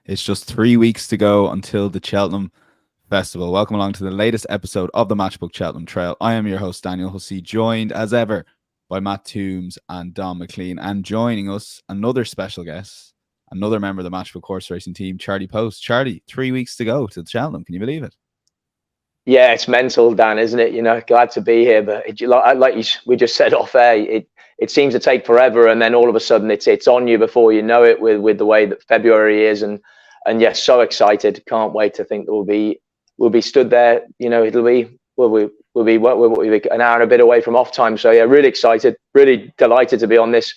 It's just 3 weeks to go until the Cheltenham Festival. Welcome along to the latest episode of the Matchbook Cheltenham Trail. I am your host, Daniel Hussey, joined as ever by Matt Toombs and Donn McClean. And joining us, another special guest, another member of the Matchbook horse racing team, Charlie Poste. Charlie, 3 weeks to go to the Cheltenham. Can you believe it? Yeah, it's mental, Dan, isn't it? Glad to be here, but we just said off air, it seems to take forever, and then all of a sudden it's on you before you know it with the way that February is, and yes, so excited, can't wait to think that we'll be stood there. We'll be an hour and a bit away from off time, so yeah, really excited, really delighted to be on this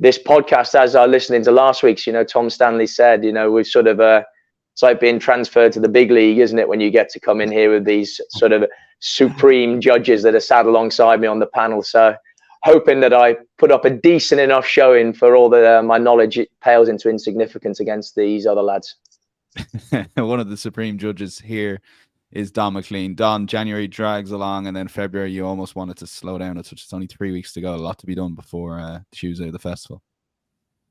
podcast. As I listening to last week's, Tom Stanley said, we've sort of it's like being transferred to the big league, isn't it? When you get to come in here with these sort of supreme judges that are sat alongside me on the panel. So hoping that I put up a decent enough showing for all that my knowledge pales into insignificance against these other lads. One of the supreme judges here is Donn McClean. Donn, January drags along, and then February you almost wanted to slow down. It's only 3 weeks to go. A lot to be done before Tuesday of the festival.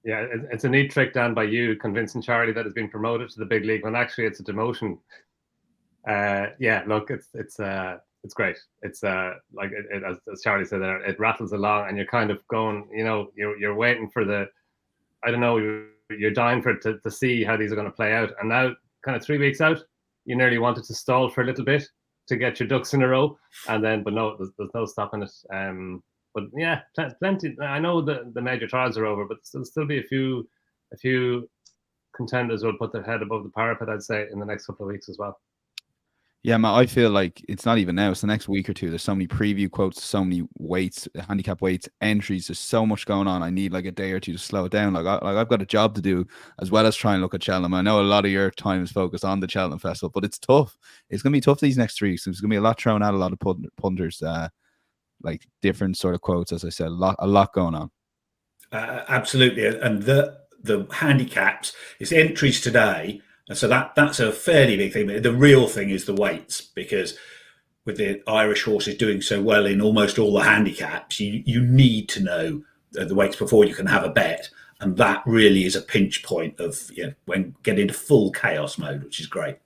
Yeah, it's a neat trick, Dan, by you convincing Charlie that it's been promoted to the big league when actually it's a demotion. Yeah, look, it's great. It's like as Charlie said there, it rattles along, and you're kind of going, you're waiting for you're dying for it to see how these are going to play out. And now, kind of 3 weeks out, you nearly wanted to stall for a little bit to get your ducks in a row, but no, there's no stopping it. But yeah, plenty. I know the major trials are over, but there'll still be a few contenders will put their head above the parapet, I'd say, in the next couple of weeks as well. Yeah, Matt, I feel like it's not even now. It's the next week or two. There's so many preview quotes, so many weights, handicap weights, entries. There's so much going on. I need like a day or two to slow it down. I've got a job to do as well as try and look at Cheltenham. I know a lot of your time is focused on the Cheltenham Festival, but it's tough. It's going to be tough these next 3 weeks. There's going to be a lot thrown out, a lot of punters, like different sort of quotes, as I said, a lot going on. Absolutely. And the handicaps, it's entries today. And so that's a fairly big thing. The real thing is the weights, because with the Irish horses doing so well in almost all the handicaps, you need to know the weights before you can have a bet. And that really is a pinch point of when getting into full chaos mode, which is great.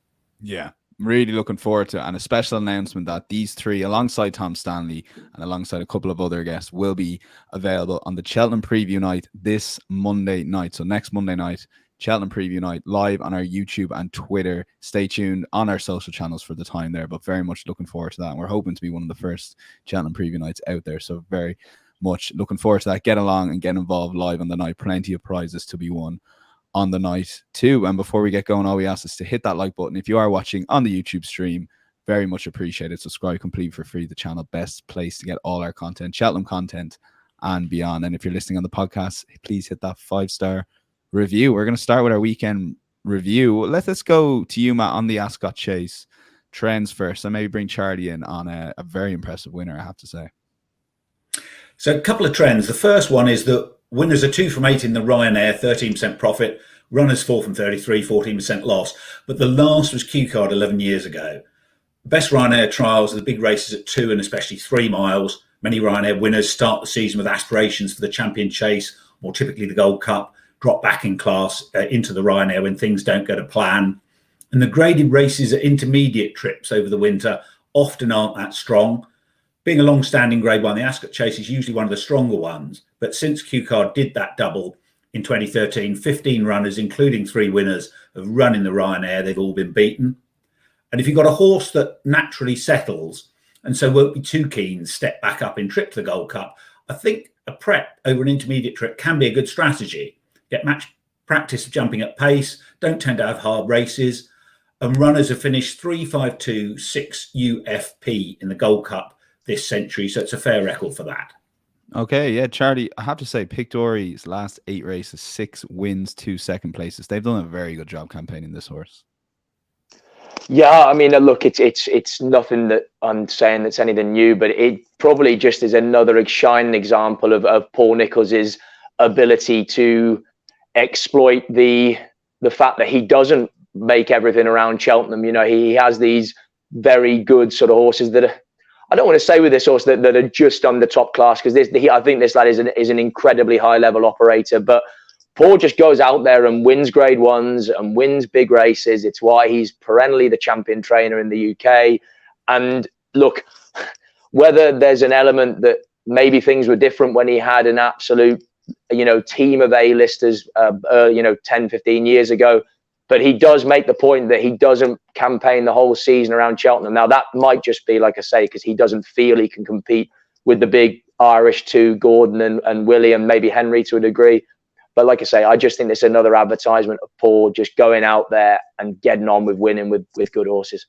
Yeah. Really looking forward to it, and a special announcement that these three, alongside Tom Stanley and alongside a couple of other guests, will be available on the Cheltenham preview night this Monday night. So next Monday night, Cheltenham preview night, live on our YouTube and Twitter. Stay tuned on our social channels for the time there, but very much looking forward to that. And we're hoping to be one of the first Cheltenham preview nights out there. So very much looking forward to that. Get along and get involved live on the night. Plenty of prizes to be won on the night too. And before we get going, all we ask is to hit that like button. If you are watching on the YouTube stream, very much appreciated. Subscribe complete for free. The channel, best place to get all our content, Cheltenham content and beyond. And if you're listening on the podcast, please hit that 5-star review. We're going to start with our weekend review. Let's go to you, Matt, on the Ascot Chase trends first, and maybe bring Charlie in on a very impressive winner, I have to say. So a couple of trends. The first one is that winners are 2 from 8 in the Ryanair, 13% profit. Runners 4 from 33, 14% loss. But the last was Q Card 11 years ago. Best Ryanair trials are the big races at 2 and especially 3 miles. Many Ryanair winners start the season with aspirations for the Champion Chase, or typically the Gold Cup, drop back in class into the Ryanair when things don't go to plan. And the graded races at intermediate trips over the winter often aren't that strong. Being a long-standing Grade 1, the Ascot Chase is usually one of the stronger ones. But since Q Card did that double in 2013, 15 runners, including 3 winners, have run in the Ryanair. They've all been beaten. And if you've got a horse that naturally settles and so won't be too keen to step back up in trip to the Gold Cup, I think a prep over an intermediate trip can be a good strategy. Get match practice of jumping at pace, don't tend to have hard races. And runners have finished 3.52.6 UFP in the Gold Cup this century, so it's a fair record for that. Okay, yeah, Charlie, I have to say, Pictori's last 8 races, 6 wins, 2 second places. They've done a very good job campaigning this horse. Yeah, I mean, look, it's nothing that I'm saying that's anything new, but it probably just is another shining example of Paul Nichols's ability to exploit the fact that he doesn't make everything around Cheltenham. He has these very good sort of horses that are, I don't want to say with this horse that are just on the top class, because I think this lad is an incredibly high level operator. But Paul just goes out there and wins grade ones and wins big races. It's why he's perennially the champion trainer in the UK. And look, whether there's an element that maybe things were different when he had an absolute, team of A-listers, 10, 15 years ago, but he does make the point that he doesn't campaign the whole season around Cheltenham. Now, that might just be, like I say, because he doesn't feel he can compete with the big Irish two, Gordon and Willie, and maybe Henry to a degree. But like I say, I just think it's another advertisement of Paul just going out there and getting on with winning with good horses.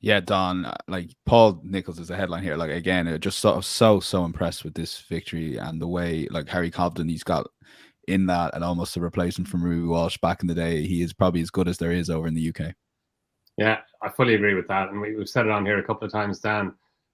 Yeah, Donn, like Paul Nicholls is the headline here. Like, again, just sort of so impressed with this victory and the way, like, Harry Cobden, he's got in that and almost a replacement from Ruby Walsh back in the day. He is probably as good as there is over in the UK. Yeah, I fully agree with that. And we've said it on here a couple of times, Dan.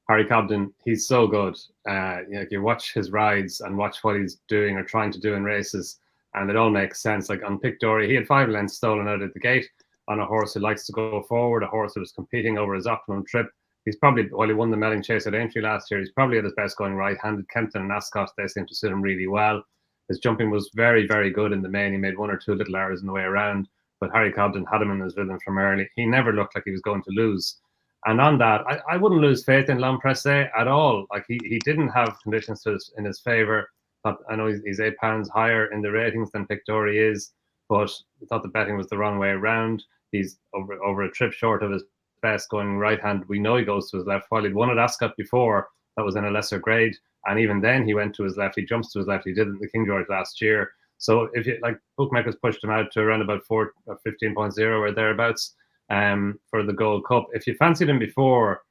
Harry Cobden, he's so good. You watch his rides and watch what he's doing or trying to do in races, and it all makes sense. Like on Pictory, he had 5 lengths stolen out at the gate on a horse who likes to go forward, a horse that was competing over his optimum trip. He's probably, while he won the Melling Chase at Aintree last year, he's probably at his best going right-handed. Kempton and Ascot, they seem to suit him really well. His jumping was very, very good in the main. He made 1 or 2 little errors in the way around, but Harry Cobden had him in his rhythm from early. He never looked like he was going to lose. And on that, I wouldn't lose faith in L'Homme at all. Like he didn't have conditions in his favour. I know he's £8 higher in the ratings than Pictory is, but I thought the betting was the wrong way around. He's over a trip short of his best going right hand. We know he goes to his left. While he'd won at Ascot before, that was in a lesser grade, and even then he went to his left. He jumps to his left. He did it in the King George last year. So if you like, bookmakers pushed him out to around about 15.0 or thereabouts. For the Gold Cup. If you fancied him before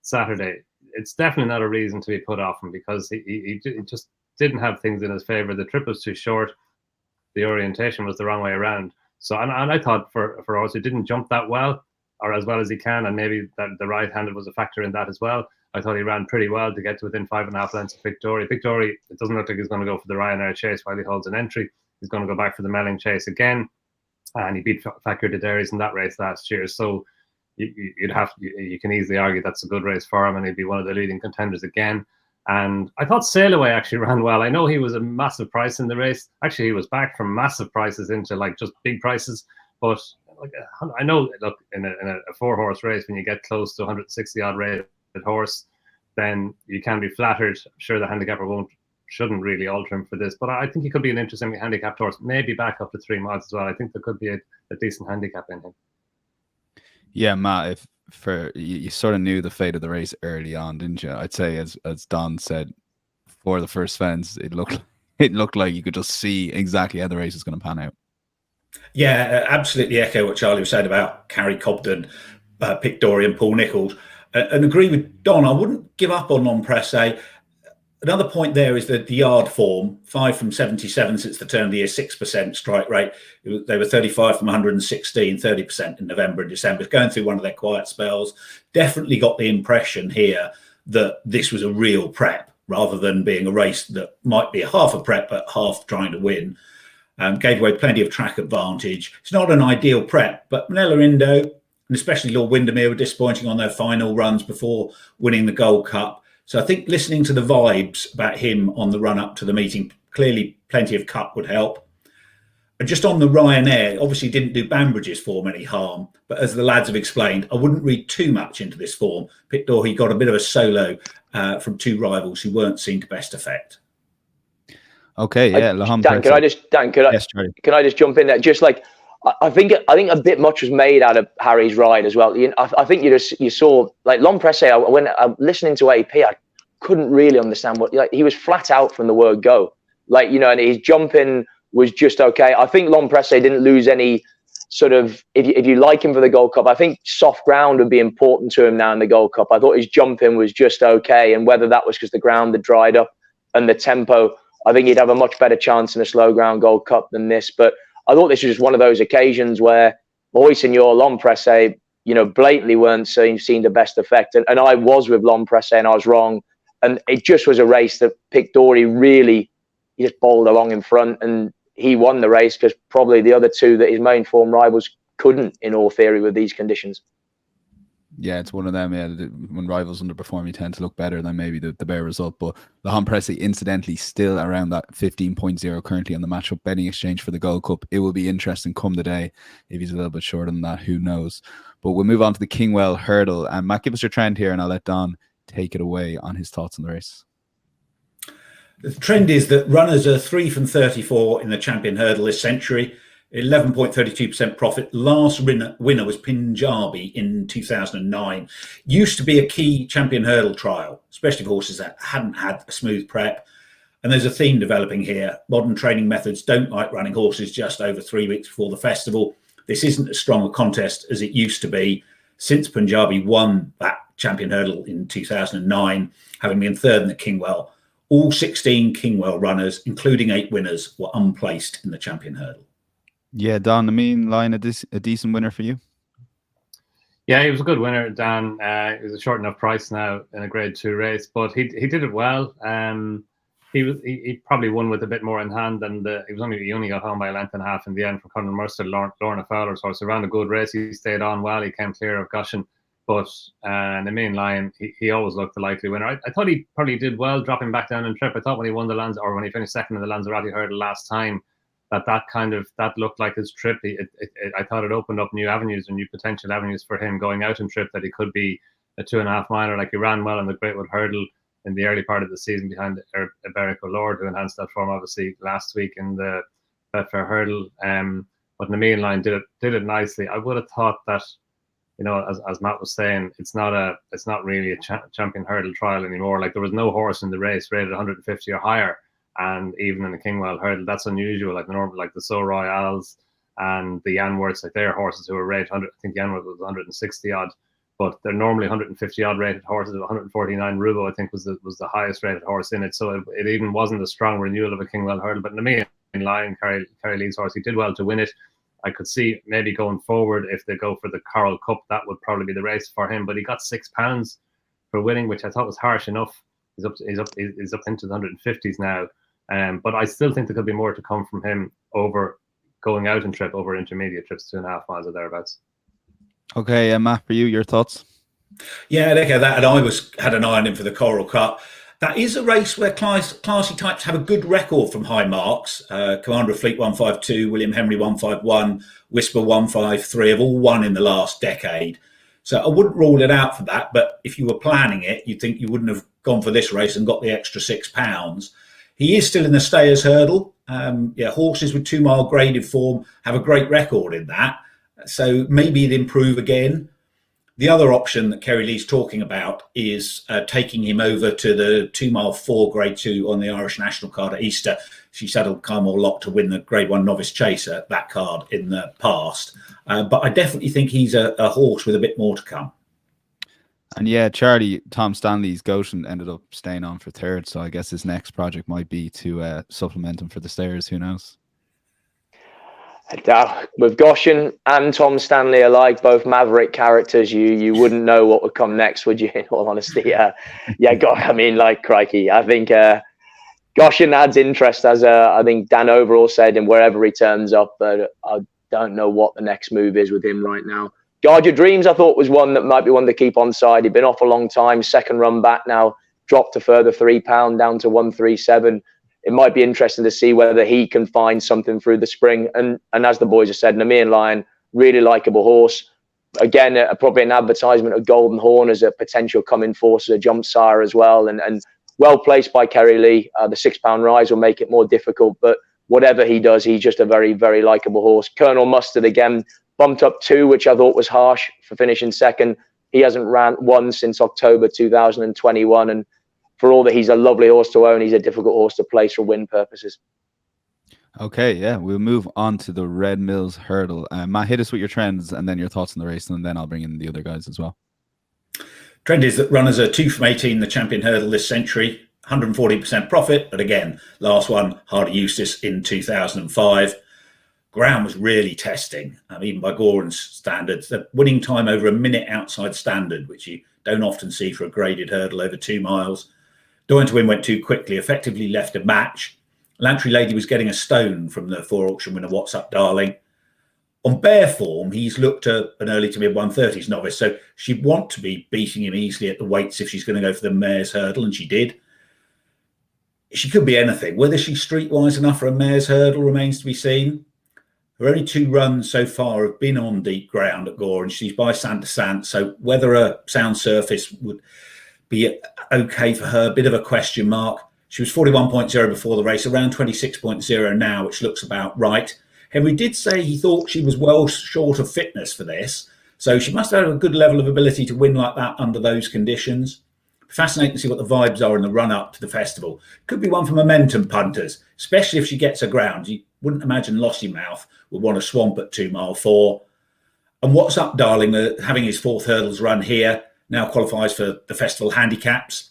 Saturday, it's definitely not a reason to be put off him, because he just didn't have things in his favour. The trip was too short. The orientation was the wrong way around. So, and I thought for us, he didn't jump that well, or as well as he can, and maybe that the right-handed was a factor in that as well. I thought he ran pretty well to get to within 5.5 lengths of Pictory. Pictory, it doesn't look like he's going to go for the Ryanair Chase while he holds an entry. He's going to go back for the Melling Chase again. And he beat Fakir de Dairies in that race last year. So you can easily argue that's a good race for him, and he'd be one of the leading contenders again. And I thought Sail Away actually ran well. I know he was a massive price in the race. Actually, he was back from massive prices into like just big prices. But like, I know, look, in a 4-horse race, when you get close to 160 odd rated horse, then you can be flattered. I'm sure the handicapper shouldn't really alter him for this, but I think he could be an interesting handicapped horse, maybe back up to 3 miles as well. I think there could be a decent handicap in him. Yeah, Matt, you sort of knew the fate of the race early on, didn't you? I'd say, as Donn said, for the first fence, it looked like you could just see exactly how the race is going to pan out. Yeah, absolutely echo what Charlie was saying about Harry Cobden, Pictory and Paul Nicholls, and agree with Donn. I wouldn't give up on L'Homme. Another point there is that the yard form, 5 from 77 since the turn of the year, 6% strike rate. They were 35 from 116, 30% in November and December. Going through one of their quiet spells. Definitely got the impression here that this was a real prep rather than being a race that might be half a prep but half trying to win. Gave away plenty of track advantage. It's not an ideal prep, but Manila Indo and especially Lord Windermere were disappointing on their final runs before winning the Gold Cup. So I think listening to the vibes about him on the run up to the meeting, clearly plenty of cup would help. And just on the Ryanair, obviously didn't do Banbridge's form any harm, but as the lads have explained, I wouldn't read too much into this form. Pictory, he got a bit of a solo from 2 rivals who weren't seen to best effect. Okay, yeah. Dan, can I just jump in there? Just like, I think a bit much was made out of Harry's ride as well. I think you saw like L'Homme Pressé. When I'm listening to AP, I couldn't really understand he was flat out from the word go. And his jumping was just okay. I think L'Homme Pressé didn't lose any sort of. If you like him for the Gold Cup, I think soft ground would be important to him now in the Gold Cup. I thought his jumping was just okay, and whether that was because the ground had dried up and the tempo, I think he'd have a much better chance in a slow ground Gold Cup than this. But I thought this was just one of those occasions where Boy Senor L'Homme Pressé, blatantly weren't seen the best effect. And I was with L'Homme Pressé and I was wrong. And it just was a race that Pictory really, he just bowled along in front and he won the race because probably the other 2 that his main form rivals couldn't, in all theory, with these conditions. Yeah, it's one of them. Yeah, when rivals underperform, you tend to look better than maybe the bare result. But Lahan Presley, incidentally, still around that 15.0 currently on the matchup betting exchange for the Gold Cup. It will be interesting come the day. If he's a little bit shorter than that, who knows? But we'll move on to the Kingwell Hurdle. And Matt, give us your trend here, and I'll let Donn take it away on his thoughts on the race. The trend is that runners are 3 from 34 in the Champion Hurdle this century. 11.32% profit. Last winner was Punjabi in 2009. Used to be a key Champion Hurdle trial, especially for horses that hadn't had a smooth prep. And there's a theme developing here. Modern training methods don't like running horses just over 3 weeks before the festival. This isn't as strong a contest as it used to be since Punjabi won that Champion Hurdle in 2009, having been third in the Kingwell. All 16 Kingwell runners, including 8 winners, were unplaced in the Champion Hurdle. Yeah, Donn, the mean line, a decent winner for you? Yeah, he was a good winner, Dan. It was a short enough price now in a Grade 2 race, but he did it well. He probably won with a bit more in hand, and he only got home by a length and a half in the end from Conor Mercer, Lorna Fowler's horse. Around a good race, he stayed on well. He came clear of Gushin, but the main line, he always looked the likely winner. I thought he probably did well dropping back down in trip. I thought when he won the or when he finished second in the Lanzarote Hurdle last time, that looked like his trip. I thought it opened up new avenues and new potential avenues for him going out in trip, that he could be a 2.5 miler. Like, he ran well in the Greatwood Hurdle in the early part of the season behind Beric O'Lord, who enhanced that form obviously last week in the Betfair Hurdle. But in the main line did it nicely. I would have thought that, as Matt was saying, it's not really a Champion Hurdle trial anymore. Like, there was no horse in the race rated 150 or higher. And even in the Kingwell Hurdle, that's unusual. Like the normal, like the So Royals and the Yanworths, like they're horses who are rated 100. I think Yanworth was 160 odd, but they're normally 150 odd rated horses. 149 Rubo, I think, was the highest rated horse in it. So it even wasn't a strong renewal of a Kingwell Hurdle. But in the main line, Kerry Lee's horse, he did well to win it. I could see maybe going forward, if they go for the Coral Cup, that would probably be the race for him. But he got £6 for winning, which I thought was harsh enough. He's up into the 150s now. But I still think there could be more to come from him over going out and trip, over intermediate trips, 2.5 miles or thereabouts. Okay, Matt, for you, your thoughts? Yeah, I'd echo that, and I had an eye on him for the Coral Cup. That is a race where classy types have a good record from high marks. Commander of Fleet 152, William Henry 151, Whisper 153 have all won in the last decade. So I wouldn't rule it out for that, but if you were planning it, you'd think you wouldn't have gone for this race and got the extra £6. He is still in the Stayers Hurdle. Horses with 2 mile graded form have a great record in that. So maybe it'd improve again. The other option that Kerry Lee's talking about is taking him over to the 2 mile 4 grade 2 on the Irish National card at Easter. She saddled Carmel Lock to win the grade 1 novice chaser, that card, in the past. But I definitely think he's a horse with a bit more to come. And yeah, Charlie, Tom Stanley's Goshen ended up staying on for third. So I guess his next project might be to supplement him for the Stayers. Who knows? With Goshen and Tom Stanley alike, both maverick characters, you wouldn't know what would come next, would you? In all honesty, crikey, I think Goshen adds interest, as I think Dan Overall said, and wherever he turns up. But I don't know what the next move is with him right now. Guard Your Dreams, I thought, was one that might be one to keep on side. He'd been off a long time, second run back now, dropped a further £3 down to 137. It might be interesting to see whether he can find something through the spring. And as the boys have said, Nemean Lion, really likeable horse. Again, probably an advertisement of Golden Horn as a potential coming force as a jump sire as well. And well placed by Kerry Lee. The £6 rise will make it more difficult. But whatever he does, he's just a very, very likeable horse. Colonel Mustard, again, bumped up 2, which I thought was harsh for finishing second. He hasn't won since October 2021. And for all that he's a lovely horse to own, he's a difficult horse to place for win purposes. Okay, yeah, we'll move on to the Red Mills Hurdle. Matt, hit us with your trends and then your thoughts on the race, and then I'll bring in the other guys as well. Trend is that runners are 2 from 18 the Champion Hurdle this century, 140% profit. But again, last one, Hardy Eustace in 2005. Ground was really testing, even by Goran's standards. The winning time over a minute outside standard, which you don't often see for a graded hurdle over 2 miles. Doing to Win went too quickly, effectively left a match. Lantry Lady was getting a stone from the 4 auction winner, What's Up Darling. On bare form, he's looked at an early to mid 130s novice, so she'd want to be beating him easily at the weights if she's going to go for the mare's hurdle, and she did. She could be anything. Whether she's streetwise enough for a mare's hurdle remains to be seen. Her only 2 runs so far have been on deep ground at Gore, and she's by Sant to Sant, so whether a sound surface would be okay for her, a bit of a question mark. She was 41.0 before the race, around 26.0 now, which looks about right. Henry did say he thought she was well short of fitness for this, so she must have a good level of ability to win like that under those conditions. Fascinating to see what the vibes are in the run-up to the festival. Could be one for momentum punters, especially if she gets her ground. You wouldn't imagine Lossiemouth would want to swamp at 2 mile 4. And What's Up, Darling, having his 4th hurdles run here, now qualifies for the festival handicaps.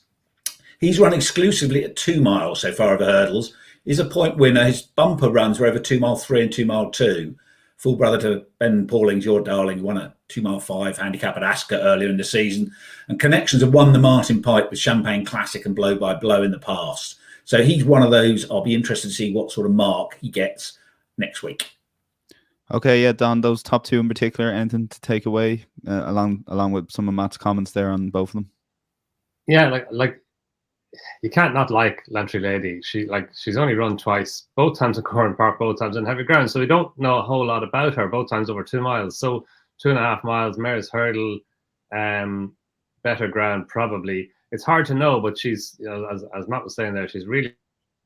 He's run exclusively at 2 miles so far over hurdles. He's a point winner. His bumper runs are over 2 mile 3 and 2 mile 2. Full brother to Ben Pauling's Your Darling, won a 2 mile 5 handicap at Ascot earlier in the season. And Connections have won the Martin Pipe with Champagne Classic and Blow by Blow in the past. So he's one of those. I'll be interested to see what sort of mark he gets next week. Okay, yeah, Don, those top 2 in particular, anything to take away along with some of Matt's comments there on both of them? Yeah, like you can't not like Lantry Lady. She's only run twice, both times at Corran Park, both times on heavy ground. So we don't know a whole lot about her, both times over 2 miles. So 2.5 miles, mare's hurdle, better ground probably. It's hard to know, but she's, as Matt was saying there, she's really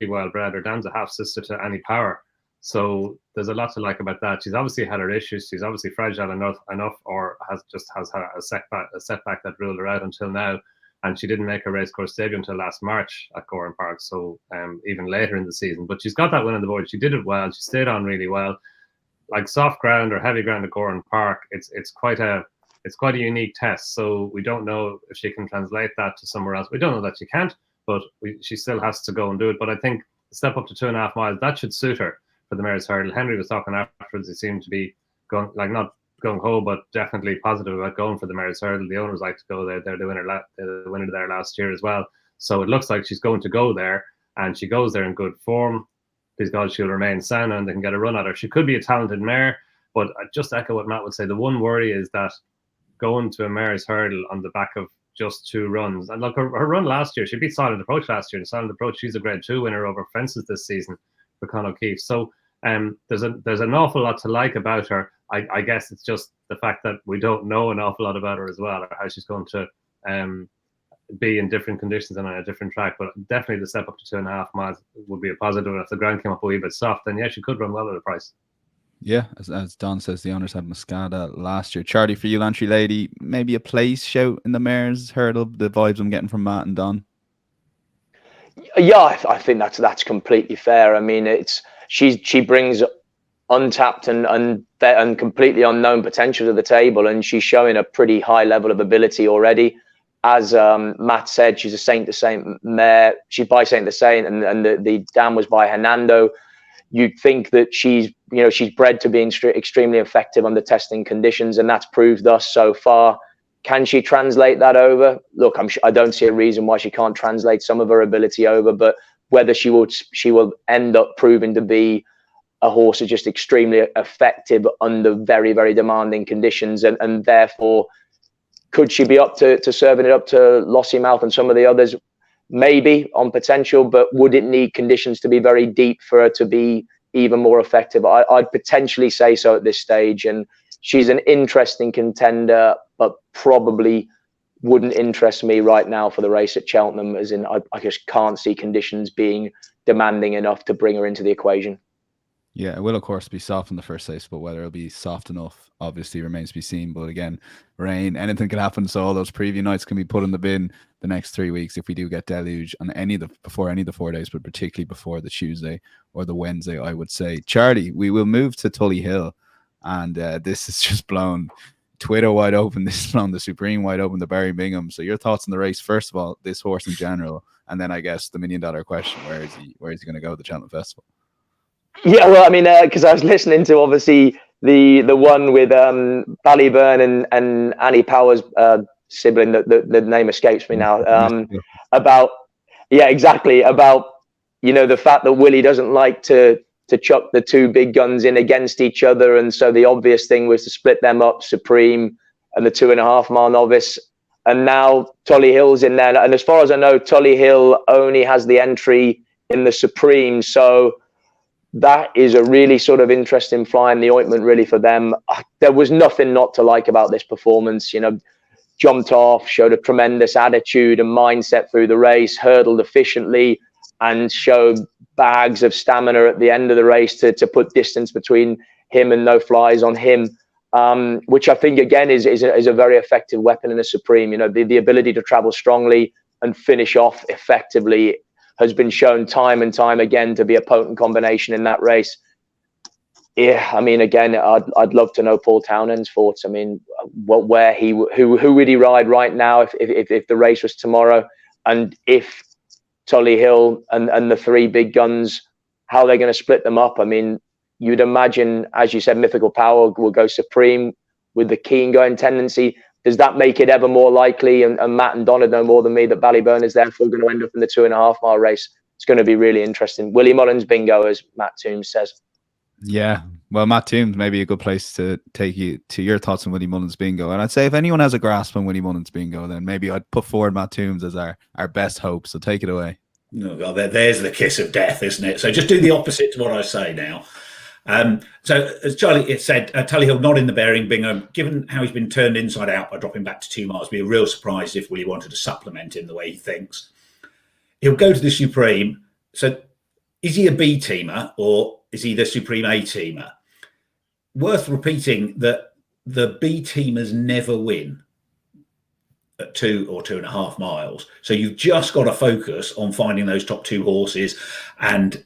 well bred. Her dam's a half sister to Annie Power. So there's a lot to like about that. She's obviously had her issues. She's obviously fragile enough, or has had a setback that ruled her out until now. And she didn't make her racecourse debut until last March at Corran Park, so even later in the season. But she's got that win on the board. She did it well. She stayed on really well. Like soft ground or heavy ground at Corran Park, it's quite a unique test. So we don't know if she can translate that to somewhere else. We don't know that she can't, but she still has to go and do it. But I think the step up to 2.5 miles, that should suit her for the mare's hurdle. Henry was talking afterwards. He seemed to be going, like, not going home, but definitely positive about going for the mare's hurdle. The owners like to go there. They're the winner there last year as well. So it looks like she's going to go there, and she goes there in good form. Please God, she'll remain sound and they can get a run at her. She could be a talented mare, but I just echo what Matt would say. The one worry is that going to a mare's hurdle on the back of just 2 runs. And look, her run last year, she beat Silent Approach last year. And Silent Approach, she's a Grade 2 winner over fences this season for Con O'Keefe. So there's an awful lot to like about her. I guess it's just the fact that we don't know an awful lot about her as well, or how she's going to be in different conditions and on a different track. But definitely the step up to 2.5 miles would be a positive. And if the ground came up a wee bit soft, then yeah, she could run well at the price. Yeah, as Don says, the owners had Muscada last year. Charlie, for you, Lantry Lady, maybe a place shout in the mare's hurdle, the vibes I'm getting from Matt and Don. Yeah, I think that's completely fair. I mean, she brings untapped and completely unknown potential to the table, and she's showing a pretty high level of ability already. As Matt said, she's a Saint to Saint mare. She's by Saint to Saint, and the dam was by Hernando. You'd think that she's bred to being extremely effective under testing conditions, and that's proved thus so far. Can she translate that over? Look, I don't see a reason why she can't translate some of her ability over, but whether she will end up proving to be a horse who's just extremely effective under very, very demanding conditions, and therefore could she be up to serving it up to Lossiemouth and some of the others? Maybe on potential, but would it need conditions to be very deep for her to be even more effective? I'd potentially say so at this stage. And she's an interesting contender, but probably wouldn't interest me right now for the race at Cheltenham, as in I just can't see conditions being demanding enough to bring her into the equation. Yeah, it will, of course, be soft in the first race, but whether it'll be soft enough obviously remains to be seen. But again, rain, anything can happen. So all those preview nights can be put in the bin the next 3 weeks if we do get deluge on before any of the 4 days, but particularly before the Tuesday or the Wednesday, I would say. Charlie, we will move to Tully Hill, and this has just blown Twitter wide open. This is blown the Supreme wide open, the Barry Bingham. So your thoughts on the race, first of all, this horse in general, and then I guess the $1 million question: where is he going to go at the Cheltenham Festival? Yeah, well, I mean, because I was listening to obviously the one with Ballyburn and Annie Power's sibling, the name escapes me now, about the fact that Willie doesn't like to to chuck the two big guns in against each other. And so the obvious thing was to split them up, Supreme and the 2.5 mile novice. And now Tully Hill's in there. And as far as I know, Tully Hill only has the entry in the Supreme. So that is a really sort of interesting fly in the ointment, really, for them. There was nothing not to like about this performance. You know, jumped off, showed a tremendous attitude and mindset through the race, hurdled efficiently, and showed bags of stamina at the end of the race to put distance between him and no flies on him, which I think, again, is a very effective weapon in a Supreme. You know, the ability to travel strongly and finish off effectively has been shown time and time again to be a potent combination in that race. Yeah, I mean, again, I'd love to know Paul Townend's thoughts. I mean, who would he ride right now if the race was tomorrow, and if Tully Hill and the three big guns, how they're going to split them up? I mean, you'd imagine, as you said, Mythical Power will go Supreme with the keen going tendency. Does that make it ever more likely? And Matt and Donn know more than me that Ballyburn is therefore going to end up in the 2.5 mile race. It's going to be really interesting. Willie Mullins bingo, as Matt Toombs says. Yeah, well, Matt Toombs may be a good place to take you to your thoughts on Willie Mullins bingo. And I'd say if anyone has a grasp on Willie Mullins bingo, then maybe I'd put forward Matt Toombs as our best hope. So take it away. Oh, well, there's the kiss of death, isn't it? So just do the opposite to what I say now. So as Charlie said, Tully Hill not in the bearing bingo. Given how he's been turned inside out by dropping back to 2 miles, it'd be a real surprise if Willie wanted to supplement him the way he thinks. He'll go to the Supreme. So is he a B teamer or is he the Supreme A teamer? Worth repeating that the B teamers never win at 2 or 2.5 miles. So you've just got to focus on finding those top two horses and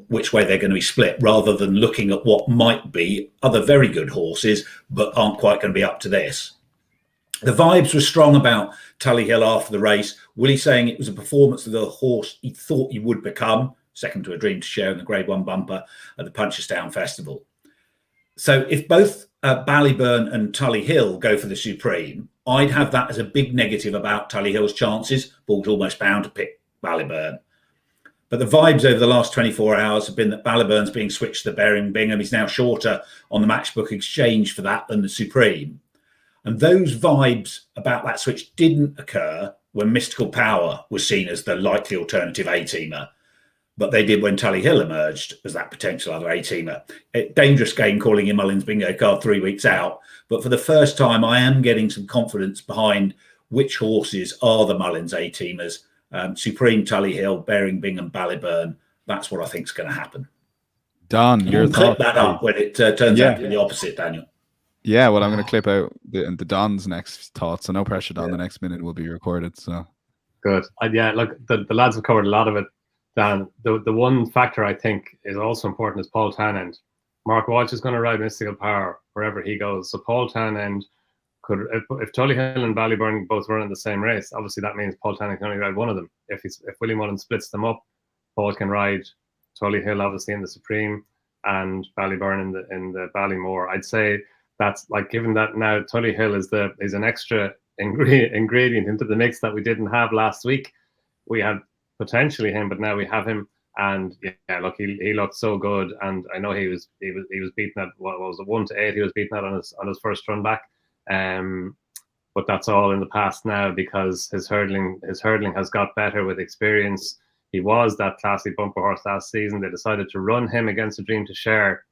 which way they're going to be split, rather than looking at what might be other very good horses but aren't quite going to be up to this. The vibes were strong about Tully Hill after the race. Willie saying it was a performance of the horse he thought he would become, second to a Dream to Share in the Grade 1 bumper at the Punchestown Festival. So if both Ballyburn and Tully Hill go for the Supreme, I'd have that as a big negative about Tully Hill's chances. Ball's almost bound to pick Ballyburn. But the vibes over the last 24 hours have been that Ballyburn's being switched to the bearing bingham. He's now shorter on the Matchbook exchange for that than the Supreme. And those vibes about that switch didn't occur when Mystical Power was seen as the likely alternative A-teamer. But they did when Tully Hill emerged as that potential other A-teamer. Dangerous game calling him Mullins bingo card 3 weeks out. But for the first time, I am getting some confidence behind which horses are the Mullins A-teamers. Supreme, Tully Hill, Bearing Bingham, Ballyburn. That's what I think is going to happen. Don, your thoughts? Clip that up when it turns out to be the opposite, Daniel. Yeah, well, I'm going to clip out the Don's next thoughts. So no pressure, Don. The next minute will be recorded. So good. Yeah, look, the lads have covered a lot of it. Dan, the one factor I think is also important is Paul Townend. Mark Walsh is going to ride Mystical Power wherever he goes. So Paul Townend could, if Tully Hill and Ballyburn both run in the same race, obviously that means Paul Townend can only ride one of them. If Willie Mullins splits them up, Paul can ride Tully Hill obviously in the Supreme and Ballyburn in the Ballymore. I'd say that's like, given that now Tully Hill is an extra ingredient into the mix that we didn't have last week. We had potentially him, but now we have him. And yeah, look, he looked so good, and I know he was beaten at what was it, 1 to 8. He was beaten at on his first run back, but that's all in the past now because his hurdling has got better with experience. He was that classy bumper horse last season. They decided to run him against a Dream to Share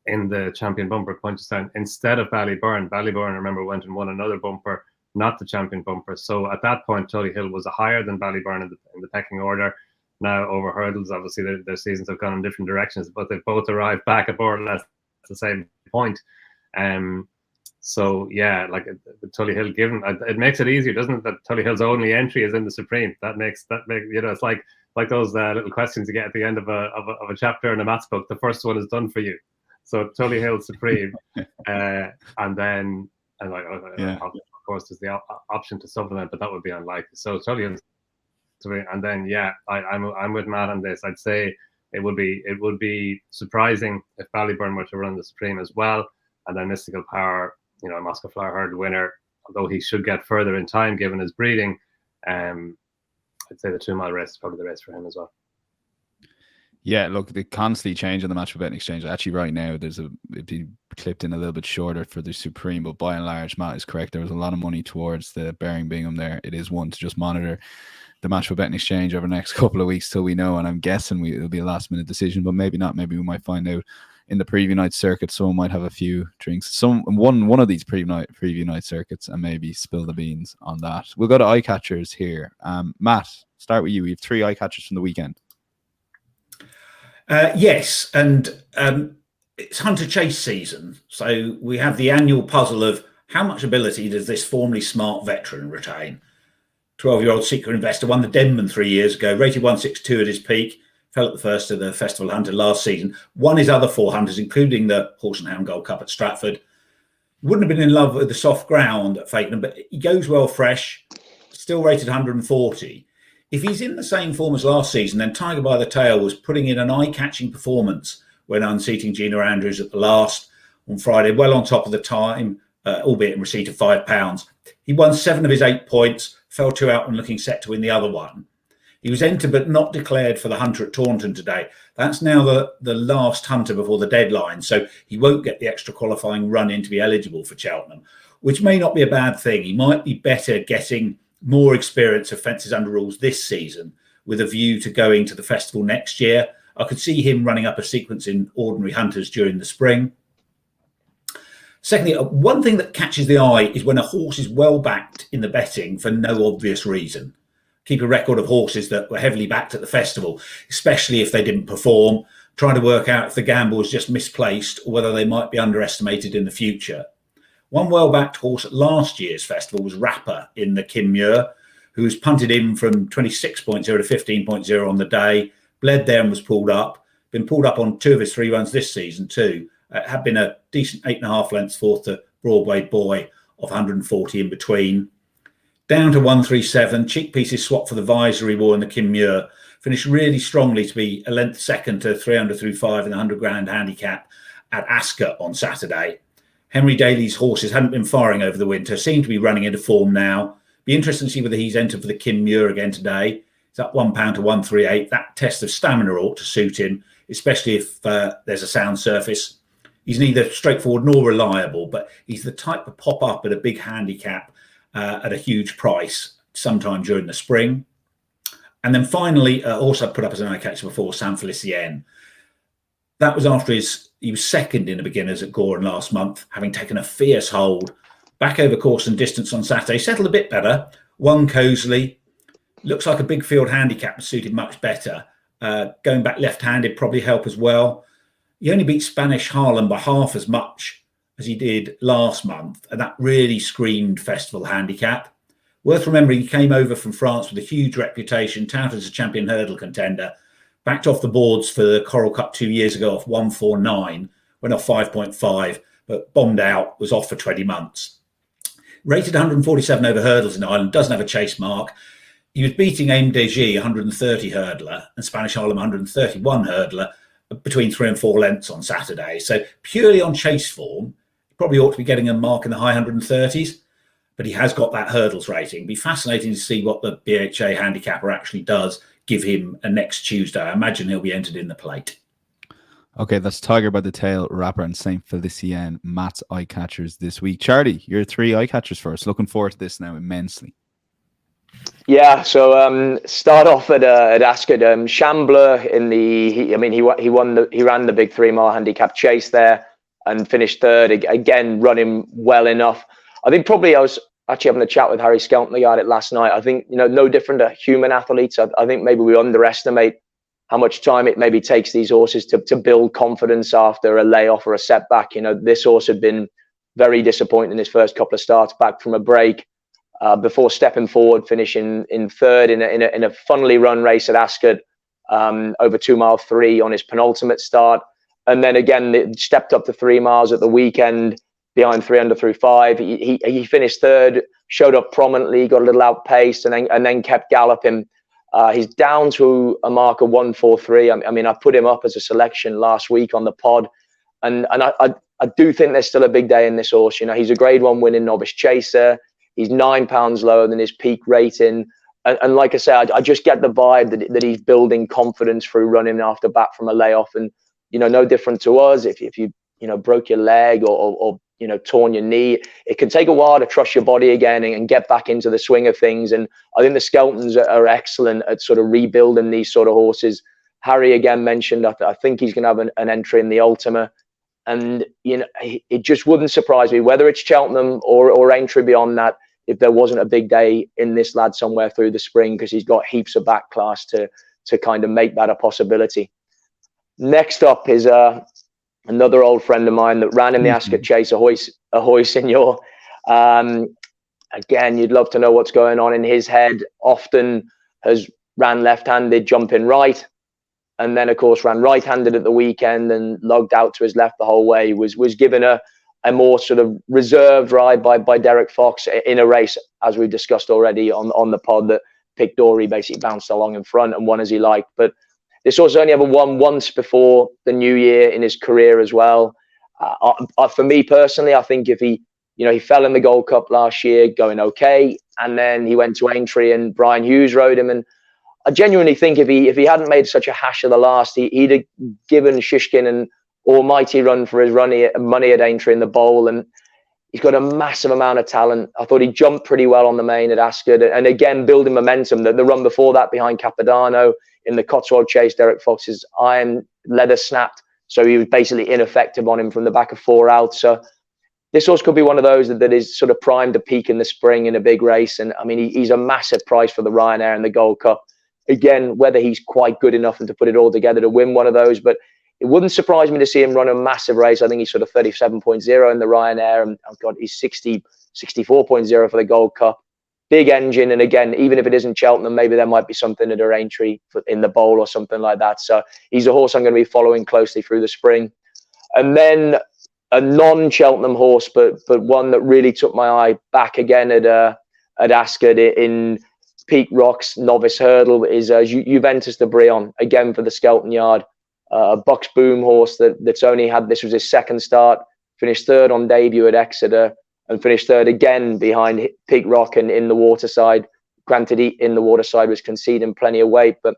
in the champion bumper at Punchestown instead of Ballyburn. Ballyburn, remember, went and won another bumper, not the champion bumper. So at that point, Tully Hill was higher than Ballyburn in the pecking order. Now over hurdles, obviously their seasons have gone in different directions, but they've both arrived back at more or less the same point. So yeah, like Tully Hill, given it makes it easier, doesn't it? That Tully Hill's only entry is in the Supreme. That makes you know, it's like those little questions you get at the end of a chapter in a maths book. The first one is done for you. So Tully Hill Supreme, and then of course there's the option to supplement, but that would be unlikely. So Tully Hill. And then yeah, I'm with Matt on this. I'd say it would be surprising if Ballyburn were to run the Supreme as well, and then Mystical Power, you know, Moscow Flower hurdle winner, although he should get further in time given his breeding. I'd say the 2 mile race is probably the race for him as well. Yeah, look, they constantly change on the Matchbook Betting Exchange. Actually, right now, it'd be clipped in a little bit shorter for the Supreme, but by and large, Matt is correct. There was a lot of money towards the Bearing Bingham there. It is one to just monitor the Matchbook Betting Exchange over the next couple of weeks till we know, and I'm guessing it'll be a last minute decision, but maybe not. Maybe we might find out in the preview night circuit. Someone might have a few drinks, one of these preview night circuits, and maybe spill the beans on that. We'll go to Eyecatchers here. Matt, start with you. We have 3 Eyecatchers from the weekend. Yes, and it's hunter chase season, so we have the annual puzzle of how much ability does this formerly smart veteran retain. 12-year-old secret investor won the Denman 3 years ago, rated 162 at his peak, fell at the first of the Festival Hunter last season, won his other 4 hunters, including the Horse and Hound Gold Cup at Stratford. Wouldn't have been in love with the soft ground at Fakenham, but he goes well fresh, still rated 140. If he's in the same form as last season, then Tiger by the Tail was putting in an eye-catching performance when unseating Gina Andrews at the last on Friday, well on top of the time, albeit in receipt of £5. He won 7 of his 8 points, fell 2 out and looking set to win the other one. He was entered but not declared for the Hunter at Taunton today. That's now the last Hunter before the deadline, so he won't get the extra qualifying run in to be eligible for Cheltenham, which may not be a bad thing. He might be better getting more experience of fences under rules this season with a view to going to the festival next year. I could see him running up a sequence in ordinary hunters during the spring. Secondly, one thing that catches the eye is when a horse is well backed in the betting for no obvious reason. Keep a record of horses that were heavily backed at the festival, especially if they didn't perform, trying to work out if the gamble was just misplaced or whether they might be underestimated in the future. One well-backed horse at last year's festival was Rapper in the Kinmure, who was punted in from 26.0 to 15.0 on the day, bled there and was pulled up. Been pulled up on 2 of his 3 runs this season too. Had been a decent 8.5 lengths fourth to Broadway Boy of 140 in between. Down to 137, cheek pieces swapped for the visor he wore in the Kinmure. Finished really strongly to be a length second to 300 through 5 in the 100 grand handicap at Ascot on Saturday. Henry Daly's horses hadn't been firing over the winter, seem to be running into form now. Be interesting to see whether he's entered for the Kinmure again today. It's up £1 to 138. That test of stamina ought to suit him, especially if there's a sound surface. He's neither straightforward nor reliable, but he's the type to pop up at a big handicap at a huge price sometime during the spring. And then finally, also put up as an eye catcher before, San Felicien. That was after he was second in the beginners at Goren last month, having taken a fierce hold. Back over course and distance on Saturday, settled a bit better, won cosily. Looks like a big field handicap suited much better. Going back left-handed probably help as well. He only beat Spanish Harlem by half as much as he did last month, and that really screamed festival handicap. Worth remembering, he came over from France with a huge reputation, touted as a champion hurdle contender, backed off the boards for the Coral Cup 2 years ago off 149, went off 5.5, but bombed out, was off for 20 months. Rated 147 over hurdles in Ireland, doesn't have a chase mark. He was beating Aim Deji, 130 hurdler, and Spanish Harlem, 131 hurdler, between 3 and 4 lengths on Saturday. So purely on chase form, he probably ought to be getting a mark in the high 130s, but he has got that hurdles rating. It'd be fascinating to see what the BHA handicapper actually does give him a next Tuesday. I imagine he'll be entered in the plate. Okay, that's Tiger by the Tail, Rapper, and Saint Felicien. Matt's eye catchers this week. Charlie, your 3 eye catchers for us. Looking forward to this now immensely. Yeah, so start off at Ascot. Shambler in the, he ran the big 3 mile handicap chase there and finished third again, running well enough. I think probably I was actually having a chat with Harry Skelton about it last night. I think, no different to human athletes. I think maybe we underestimate how much time it maybe takes these horses to build confidence after a layoff or a setback. This horse had been very disappointing in his first couple of starts back from a break. Before stepping forward, finishing in third in a funnily run race at Ascot, over 2 mile 3 on his penultimate start, and then again stepped up to 3 miles at the weekend behind 300 through 5. He finished third, showed up prominently, got a little outpaced, and then kept galloping. He's down to a mark of 143. I put him up as a selection last week on the pod, and I do think there's still a big day in this horse. He's a Grade 1 winning novice chaser. He's £9 lower than his peak rating. and like I said, I just get the vibe that he's building confidence through running after back from a layoff. And, you know, no different to us. If you, you know, broke your leg or you know, torn your knee, it can take a while to trust your body again and get back into the swing of things. And I think the Skeltons are excellent at sort of rebuilding these sort of horses. Harry again mentioned, I think he's going to have an entry in the Ultima. And, you know, it just wouldn't surprise me, whether it's Cheltenham or entry beyond that, if there wasn't a big day in this lad somewhere through the spring, because he's got heaps of back class to kind of make that a possibility. Next up is another old friend of mine that ran in the Ascot Chase, Ahoy Senor. Again, you'd love to know what's going on in his head. Often has ran left-handed, jumping right. And then, of course, ran right-handed at the weekend and logged out to his left the whole way. Was given a more sort of reserved ride by Derek Fox in a race, as we discussed already on the pod, that Pic D'Orhy basically bounced along in front and won as he liked. But this horse only ever won once before the new year in his career as well. For me personally, I think if he fell in the Gold Cup last year going okay, and then he went to Aintree and Brian Hughes rode him, and I genuinely think if he hadn't made such a hash of the last, he'd have given Shishkin an almighty run for his money at Aintree in the bowl. And he's got a massive amount of talent. I thought he jumped pretty well on the main at Ascot, and again building momentum. The run before that behind Capodanno in the Cotswold Chase, Derek Fox's iron leather snapped, so he was basically ineffective on him from the back of 4 out. So this horse could be one of those that is sort of primed to peak in the spring in a big race. And I mean, he's a massive price for the Ryanair and the Gold Cup. Again, whether he's quite good enough and to put it all together to win one of those, but it wouldn't surprise me to see him run a massive race. I think he's sort of 37.0 in the Ryanair, and oh God, he's 64.0 for the Gold Cup. Big engine, and again, even if it isn't Cheltenham, maybe there might be something at Aintree in the bowl or something like that. So he's a horse I'm going to be following closely through the spring. And then a non-Cheltenham horse, but one that really took my eye back again at Ascot in Peak Rock's novice hurdle is Juventus de Brion, again for the Skelton Yard. A Bucks Boom horse that's only had, this was his second start, finished third on debut at Exeter, and finished third again behind Peak Rock and in the Waterside. Granted, in the Waterside was conceding plenty of weight, but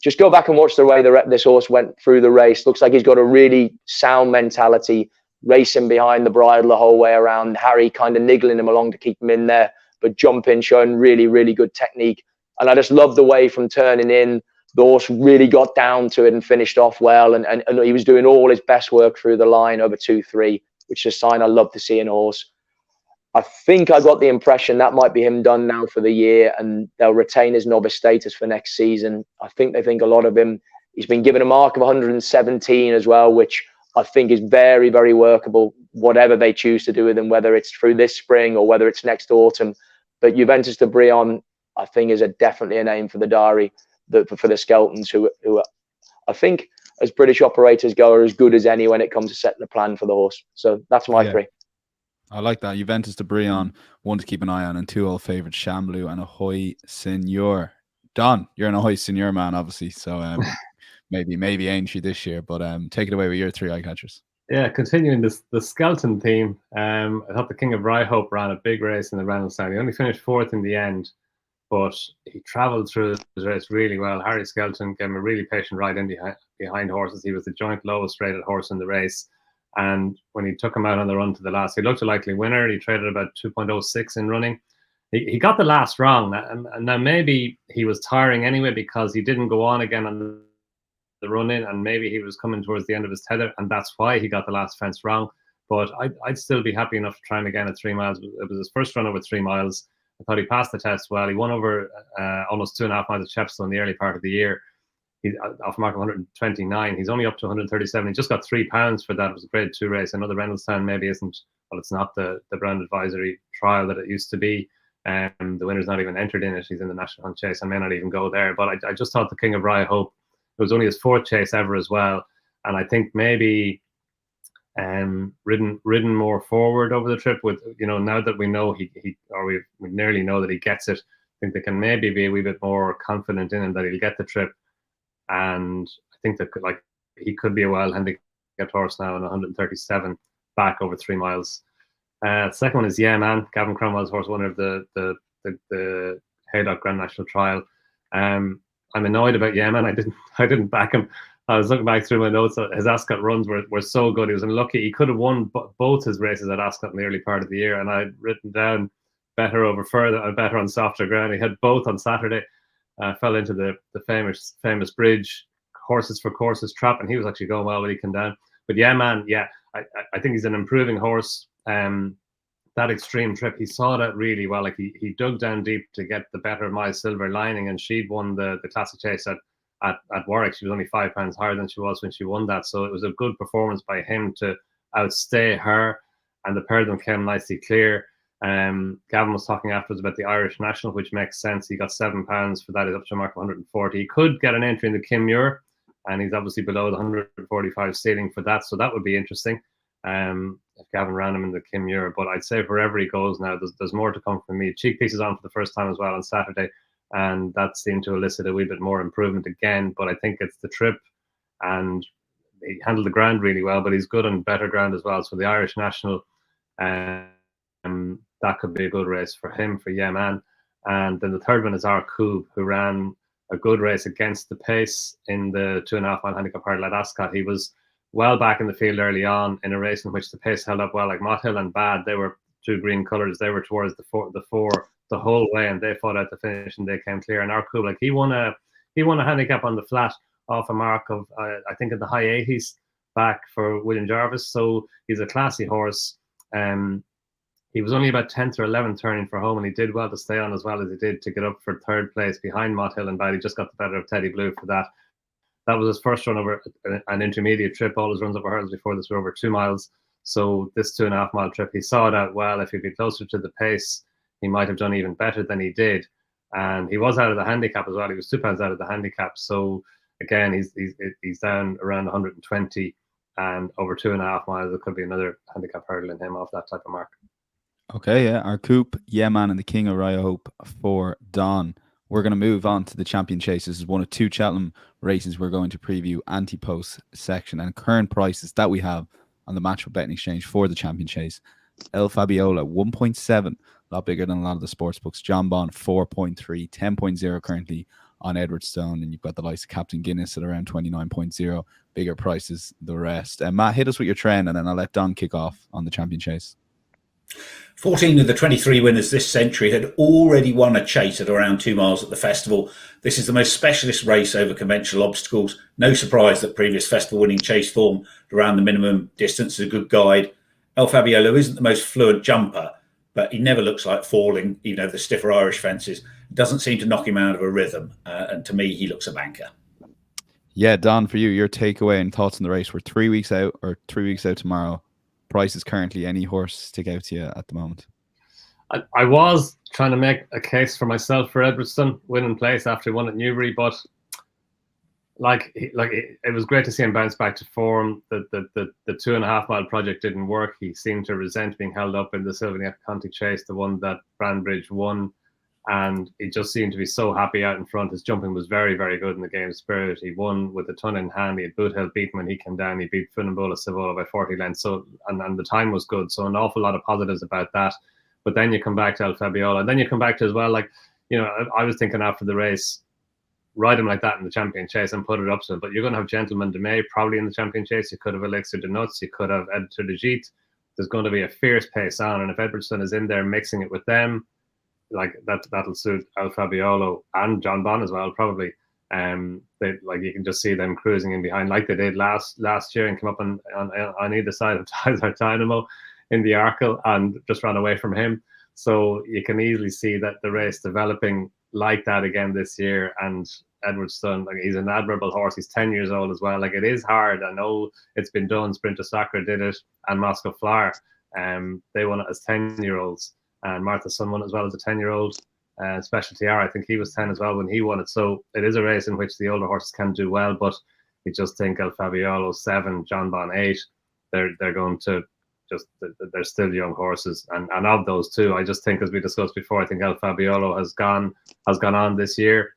just go back and watch the way this horse went through the race. Looks like he's got a really sound mentality, racing behind the bridle the whole way around. Harry kind of niggling him along to keep him in there, but jumping, showing really, really good technique. And I just love the way from turning in, the horse really got down to it and finished off well. And he was doing all his best work through the line over 2-3, which is a sign I love to see in a horse. I think I got the impression that might be him done now for the year, and they'll retain his novice status for next season. I think they think a lot of him. He's been given a mark of 117 as well, which I think is very, very workable, whatever they choose to do with him, whether it's through this spring or whether it's next autumn. But Juventus de Brion, I think, is definitely a name for the diary, for the Skeltons, who I think, as British operators go, are as good as any when it comes to setting the plan for the horse. So that's my three. I like that. Juventus de Brion, one to keep an eye on, and 2 old favourites, Shamblu and Ahoy Senor. Donn, you're an Ahoy Senor man, obviously, so maybe Aintree this year, but take it away with your 3 eye catchers. Yeah, continuing the Skelton theme, I thought the King of Rye Hope ran a big race in the Reynolds-Town. He only finished 4th in the end, but he travelled through the race really well. Harry Skelton gave him a really patient ride in behind horses. He was the joint lowest rated horse in the race. And when he took him out on the run to the last, he looked a likely winner. He traded about 2.06 in running. He got the last wrong. And now maybe he was tiring anyway because he didn't go on again on the run in, and maybe he was coming towards the end of his tether, and that's why he got the last fence wrong. But I'd still be happy enough to try him again at 3 miles. It was his first run over 3 miles. I thought he passed the test well. He won over almost 2.5 miles at Chepstow in the early part of the year. He's off a mark of 129. He's only up to 137. He just got £3 for that. It was a grade 2 race. I know the Reynolds-Town maybe isn't, well, it's not the Brown Advisory trial that it used to be. The winner's not even entered in it. He's in the National Hunt Chase. I may not even go there. But I just thought the King of Rye Hope, it was only his 4th chase ever as well. And I think maybe ridden more forward over the trip with, now that we know we nearly know that he gets it, I think they can maybe be a wee bit more confident in him that he'll get the trip. And I think that he could be a well handicapped horse now, in 137 back over 3 miles. Second one is Man, Gavin Cromwell's horse, winner of the Haydock Grand National Trial. I'm annoyed about Yemen. I didn't back him. I was looking back through my notes. His Ascot runs were so good. He was unlucky. He could have won both his races at Ascot in the early part of the year, and I'd written down better over further and better on softer ground. He had both on Saturday. Fell into the famous bridge, horses for courses trap, and he was actually going well when he came down. But yeah, man, yeah, I think he's an improving horse. That extreme trip, he saw that really well. Like he dug down deep to get the better of My Silver Lining, and she'd won the Classic Chase at Warwick. She was only £5 higher than she was when she won that. So it was a good performance by him to outstay her, and the pair of them came nicely clear. Gavin was talking afterwards about the Irish National, which makes sense. He got £7 for that. He's up to a mark of 140. He could get an entry in the Kim Muir, and he's obviously below the 145 ceiling for that. So that would be interesting. If Gavin ran him in the Kim Muir, but I'd say wherever he goes now, there's more to come from me. Cheek Piece is on for the first time as well on Saturday, and that seemed to elicit a wee bit more improvement again. But I think it's the trip, and he handled the ground really well, but he's good on better ground as well. So the Irish National, that could be a good race for him, for Yemen. And then the third one is Arcoob, who ran a good race against the pace in the 2.5 mile handicap hurdle at Ascot. He was well back in the field early on in a race in which the pace held up well. Like Mothill and Bad, they were two green colours. They were towards the four the whole way, and they fought out the finish and they came clear. And Arcoob, like he won a handicap on the flat off a mark of I think in the high 80s back for William Jarvis. So he's a classy horse. He was only about 10th or 11th turning for home, and he did well to stay on as well as he did to get up for third place behind Mothill and Bad. He just got the better of Teddy Blue for that. That was his first run over an intermediate trip. All his runs over hurdles before this were over 2 miles. So this 2.5 mile trip, he saw it out well. If he'd be closer to the pace, he might have done even better than he did. And he was out of the handicap as well. He was £2 out of the handicap. So again, he's down around 120, and over 2.5 miles, there could be another handicap hurdle in him off that type of mark. Okay, yeah. Arcoob, Yemen, and the King of Raya Hope for Donn. We're going to move on to the Champion Chase. This is one of 2 Cheltenham races we're going to preview, anti-post section, and current prices that we have on the Matchbook Betting Exchange for the Champion Chase. El Fabiola, 1.7, a lot bigger than a lot of the sports books. JONBON, 4.3, 10.0 currently on Edwardstone, and you've got the likes of Captain Guinness at around 29.0, bigger prices the rest. And Matt, hit us with your trend, and then I'll let Donn kick off on the Champion Chase. 14 of the 23 winners this century had already won a chase at around 2 miles at the festival. This is the most specialist race over conventional obstacles. No surprise that previous festival winning chase form around the minimum distance is a good guide. El Fabiolo isn't the most fluent jumper, but he never looks like falling, even over the stiffer Irish fences. It doesn't seem to knock him out of a rhythm. And to me, he looks a banker. Yeah, Donn, for you, your takeaway and thoughts on the race. We're 3 weeks out, or 3 weeks out tomorrow. Prices currently, any horse stick out to you at the moment? I was trying to make a case for myself for Edwardstone winning place after he won at Newbury, but it was great to see him bounce back to form. The 2.5 mile project didn't work. He seemed to resent being held up in the Sylvania Conti Chase, the one that Branbridge won, and he just seemed to be so happy out in front. His jumping was very, very good in the game spirit. He won with a ton in hand. He had Boot Hill beaten when he came down. He beat Funambula Savola by 40 lengths. So, and the time was good. So an awful lot of positives about that. But then you come back to El Fabiola, and then you come back to as well, I was thinking after the race, ride him like that in the Champion Chase and put it up to him. But you're going to have Gentleman de May probably in the Champion Chase. You could have Elixir de Nuts. You could have Editor de Gite. There's going to be a fierce pace on. And if Edwardstone is in there mixing it with them, that'll suit El Fabiolo and JONBON as well, probably. You can just see them cruising in behind like they did last year and come up on either side of Dynamo in the Arkle and just ran away from him. So you can easily see that the race developing like that again this year. And Edwardstone, he's an admirable horse. He's 10 years old as well. It is hard. I know it's been done. Sprinter Sacre did it, and Moscow Flower. They won it as 10-year-olds. And Martha's son won as well as a 10-year-old. Specialty R, I think he was 10 as well when he won it. So it is a race in which the older horses can do well, but you just think El Fabiolo 7, JONBON 8, they're going to they're still young horses. And of those two, I just think, as we discussed before, I think El Fabiolo has gone on this year.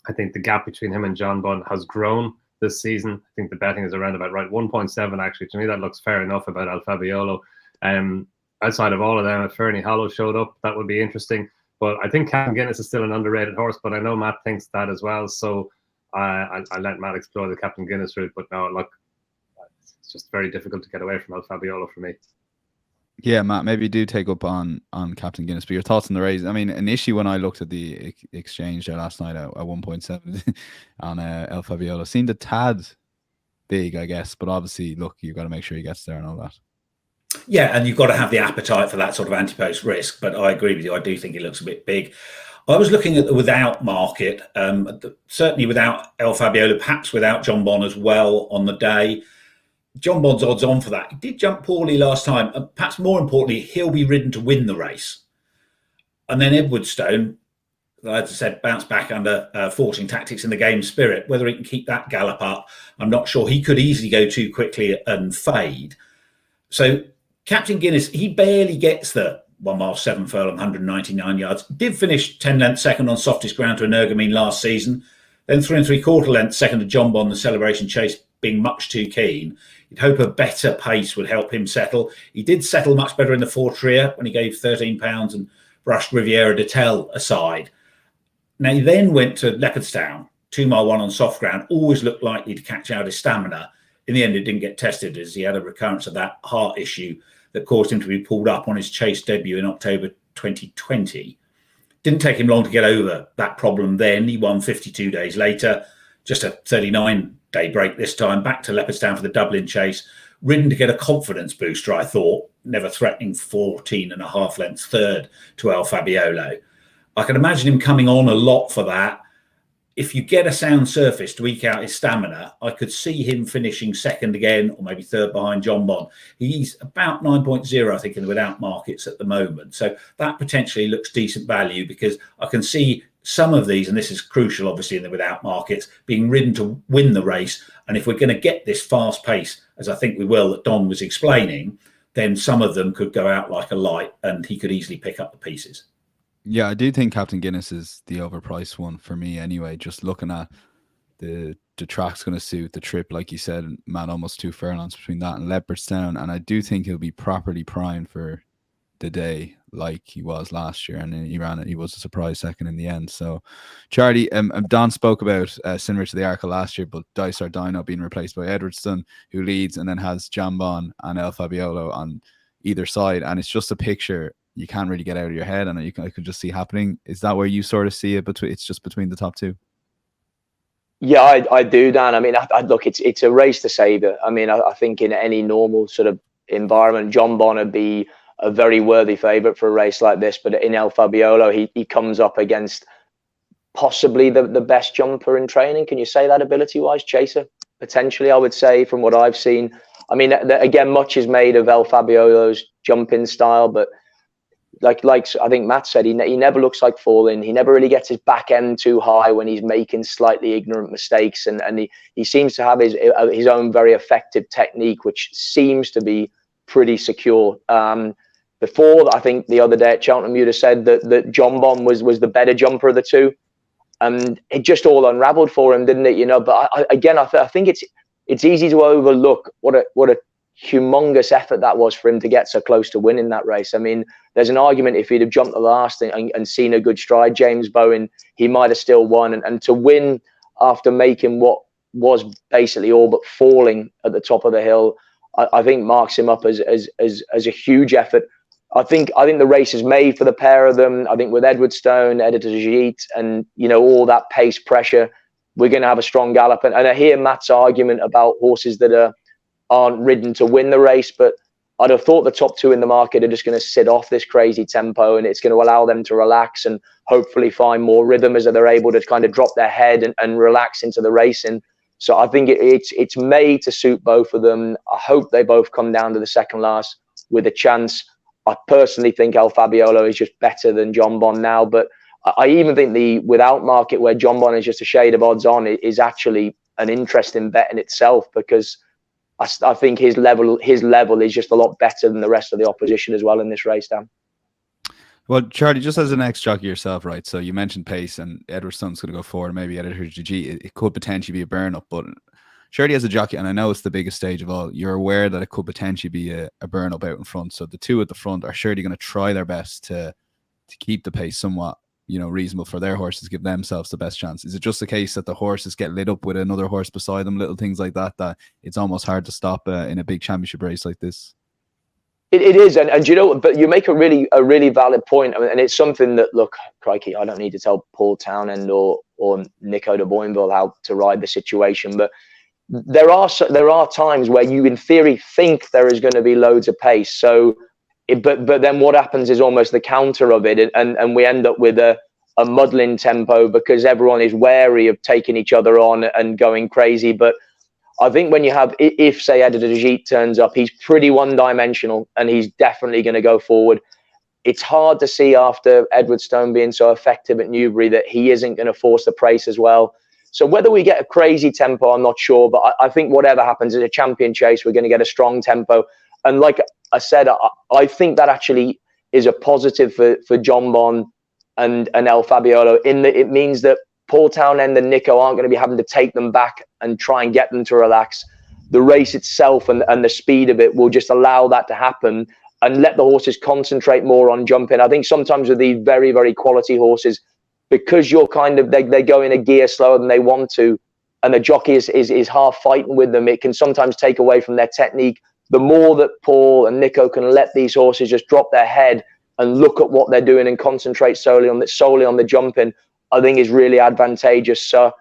I think the gap between him and JONBON has grown this season. I think the betting is around about right. 1.7 actually. To me, that looks fair enough about El Fabiolo. Outside of all of them, if Fernie Hollow showed up, that would be interesting. But I think Captain Guinness is still an underrated horse, but I know Matt thinks that as well. So I let Matt explore the Captain Guinness route. But no, look, it's just very difficult to get away from El Fabiolo for me. Yeah, Matt, maybe do take up on Captain Guinness, but your thoughts on the race. I mean, initially when I looked at the exchange there last night at 1.7 on El Fabiolo, seemed a tad big, I guess, but obviously, look, you've got to make sure he gets there and all that. Yeah, and you've got to have the appetite for that sort of anti-post risk, but I agree with you. I do think it looks a bit big. I was looking at the without market, certainly without El Fabiolo, perhaps without JONBON as well on the day. JONBON's odds on for that. He did jump poorly last time. And perhaps more importantly, he'll be ridden to win the race. And then Edwardstone, as I said, bounced back under forcing tactics in the game spirit. Whether he can keep that gallop up, I'm not sure. He could easily go too quickly and fade. So Captain Guinness, he barely gets the 1 mile 7 furlong, 199 yards. Did finish 10 lengths second on softest ground to Energumene last season. Then 3 3/4 lengths second to JONBON, the Celebration Chase, being much too keen. You'd hope a better pace would help him settle. He did settle much better in the Fortria when he gave £13 and brushed Riviera de Tel aside. Now, he then went to Leopardstown, 2 mile 1 on soft ground, always looked likely to catch out his stamina. In the end, it didn't get tested as he had a recurrence of that heart issue that caused him to be pulled up on his Chase debut in October 2020. Didn't take him long to get over that problem then. He won 52 days later, just a 39-day break this time, back to Leopardstown for the Dublin Chase, ridden to get a confidence booster, I thought, never threatening 14.5 lengths third to El Fabiolo. I can imagine him coming on a lot for that. If you get a sound surface to eke out his stamina, I could see him finishing second again, or maybe third behind JONBON. He's about 9.0, I think, in the without markets at the moment. So that potentially looks decent value, because I can see some of these, and this is crucial, obviously, in the without markets, being ridden to win the race. And if we're going to get this fast pace, as I think we will, that Donn was explaining, then some of them could go out like a light, and he could easily pick up the pieces. Yeah, I do think Captain Guinness is the overpriced one for me anyway. Just looking at the track's going to suit the trip, like you said, man, almost 2 furlongs between that and Leopardstown. And I do think he'll be properly primed for the day like he was last year. And then he was a surprise second in the end. So, Charlie, Donn spoke about similar to the Arkle last year, but Dysart Dino being replaced by Edwardstone, who leads, and then has JONBON and El Fabiolo on either side. And it's just a picture you can't really get out of your head, and I could just see happening. Is that where you sort of see it? It's just between the top two? Yeah, I do, Dan. I mean, I look, it's a race to save it. I mean, I think in any normal sort of environment, JONBON would be a very worthy favourite for a race like this. But in El Fabiolo, he comes up against possibly the best jumper in training. Can you say that ability-wise? Chaser, potentially, I would say, from what I've seen. I mean, again, much is made of El Fabiolo's jumping style, but like I think Matt said, he never looks like falling. He never really gets his back end too high when he's making slightly ignorant mistakes, and he seems to have his own very effective technique, which seems to be pretty secure. Before, I think the other day at Cheltenham, you'd have said that JONBON was the better jumper of the two, and it just all unraveled for him, didn't it? You know, but I think it's easy to overlook what a humongous effort that was for him to get so close to winning that race. I mean, there's an argument if he'd have jumped the last and seen a good stride, James Bowen, he might have still won. And to win after making what was basically all but falling at the top of the hill, I think marks him up as a huge effort. I think the race is made for the pair of them. I think with Edwardstone, Editor Jeet, and all that pace pressure, we're going to have a strong gallop. And I hear Matt's argument about horses that aren't ridden to win the race, but I'd have thought the top two in the market are just going to sit off this crazy tempo, and it's going to allow them to relax and hopefully find more rhythm as they're able to kind of drop their head and relax into the racing. So I think it's made to suit both of them. I hope they both come down to the second last with a chance. I personally think El Fabiolo is just better than JONBON now, but I even think the without market, where JONBON is just a shade of odds on, is actually an interesting bet in itself, because I think his level is just a lot better than the rest of the opposition as well in this race, Dan. Well, Charlie, just as an ex-jockey yourself, right? So you mentioned pace, and Edwardstone's going to go forward, maybe Editor GG. It could potentially be a burn-up, but surely as a jockey, and I know it's the biggest stage of all, you're aware that it could potentially be a burn-up out in front. So the two at the front are surely going to try their best to keep the pace somewhat, reasonable for their horses, give themselves the best chance? Is it just the case that the horses get lit up with another horse beside them, little things like that, that it's almost hard to stop in a big championship race like this? It is, and but you make a really valid point. I mean, and it's something that, look, crikey, I don't need to tell Paul Townend or Nico de Boinville how to ride the situation, but there are times where you in theory think there is going to be loads of pace. So, but then what happens is almost the counter of it, and we end up with a muddling tempo because everyone is wary of taking each other on and going crazy. But I think when you have, if say Edward de Gite turns up, he's pretty one-dimensional and he's definitely going to go forward. It's hard to see after Edward Stone being so effective at Newbury that he isn't going to force the pace as well. So whether we get a crazy tempo, I'm not sure, but I think whatever happens in a champion chase, we're going to get a strong tempo. And like I said, I think that actually is a positive for JONBON and El Fabiolo, in that it means that Paul Townend and Nico aren't going to be having to take them back and try and get them to relax. The race itself and the speed of it will just allow that to happen and let the horses concentrate more on jumping. I think sometimes with these very, very quality horses, because you're they go in a gear slower than they want to, and the jockey is half fighting with them, it can sometimes take away from their technique. The more that Paul and Nico can let these horses just drop their head and look at what they're doing and concentrate solely on the jumping, I think is really advantageous. So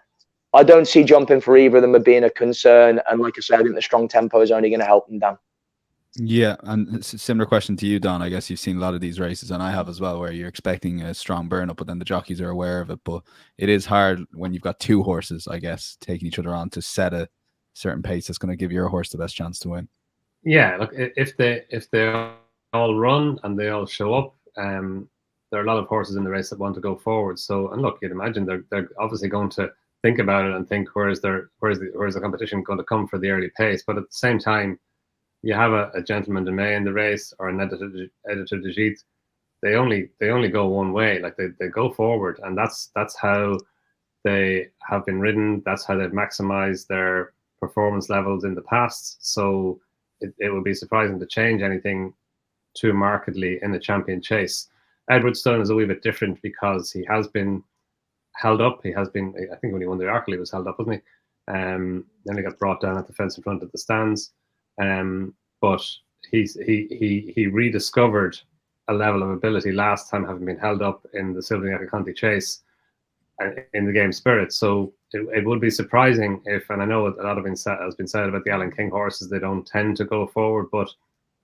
I don't see jumping for either of them as being a concern. And like I said, I think the strong tempo is only going to help them, Dan. Yeah, and it's a similar question to you, Don. I guess you've seen a lot of these races, and I have as well, where you're expecting a strong burn up, but then the jockeys are aware of it. But it is hard when you've got two horses, I guess, taking each other on to set a certain pace that's going to give your horse the best chance to win. Yeah, look, if they all run and they all show up, there are a lot of horses in the race that want to go forward. So, and look, you'd imagine they're obviously going to think about it and think where's the competition going to come for the early pace. But at the same time, you have a Gentleman de May in the race or an Editor de Gite. They only go one way. Like they go forward, and that's how they have been ridden. That's how they've maximized their performance levels in the past. So it would be surprising to change anything too markedly in the champion chase. Edward Stone is a wee bit different because he has been held up. He has been, I think when he won the Arkle, he was held up, wasn't he? Then he got brought down at the fence in front of the stands. But he rediscovered a level of ability last time, having been held up in the Silviniaca Conti chase in the game spirit. So it would be surprising if, and I know a lot has been said about the Alan King horses, they don't tend to go forward, but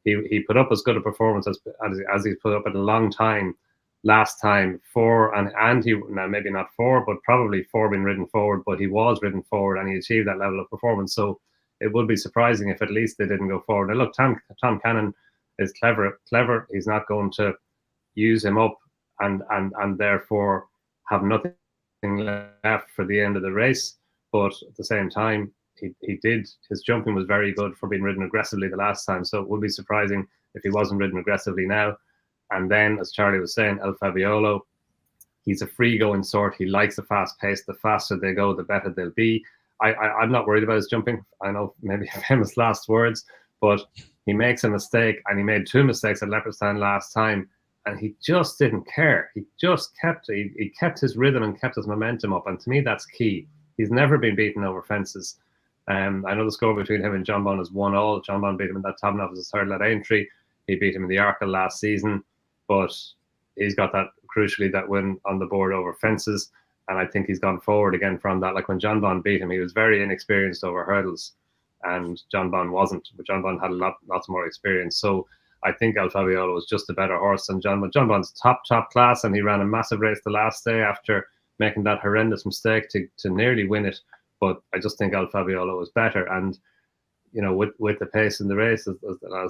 he put up as good a performance as he's put up in a long time last time. And he, now maybe not 4, but probably 4 been ridden forward, but he was ridden forward and he achieved that level of performance. So it would be surprising if at least they didn't go forward. Now look, Tom Cannon is clever. He's not going to use him up and therefore have nothing left for the end of the race. But at the same time, his jumping was very good for being ridden aggressively the last time. So it would be surprising if he wasn't ridden aggressively now. And then, as Charlie was saying, El Fabiolo, he's a free going sort. He likes the fast pace. The faster they go, the better they'll be. I'm not worried about his jumping. I know maybe famous last words, but he makes a mistake, and he made 2 mistakes at Leopardstown last time, and he just didn't care. He just kept his rhythm and kept his momentum up, and to me that's key. He's never been beaten over fences. I know the score between him and JONBON is 1-1. JONBON beat him in that Tomnoff as his third led entry. He beat him in the Arkle last season, but he's got that win on the board over fences. And I think he's gone forward again from that. Like when JONBON beat him, he was very inexperienced over hurdles, and JONBON wasn't. But JONBON had lots more experience. So I think El Fabiolo was just a better horse than JONBON. JONBON's top class, and he ran a massive race the last day after making that horrendous mistake to nearly win it. But I just think El Fabiolo was better. And you know, with the pace in the race, as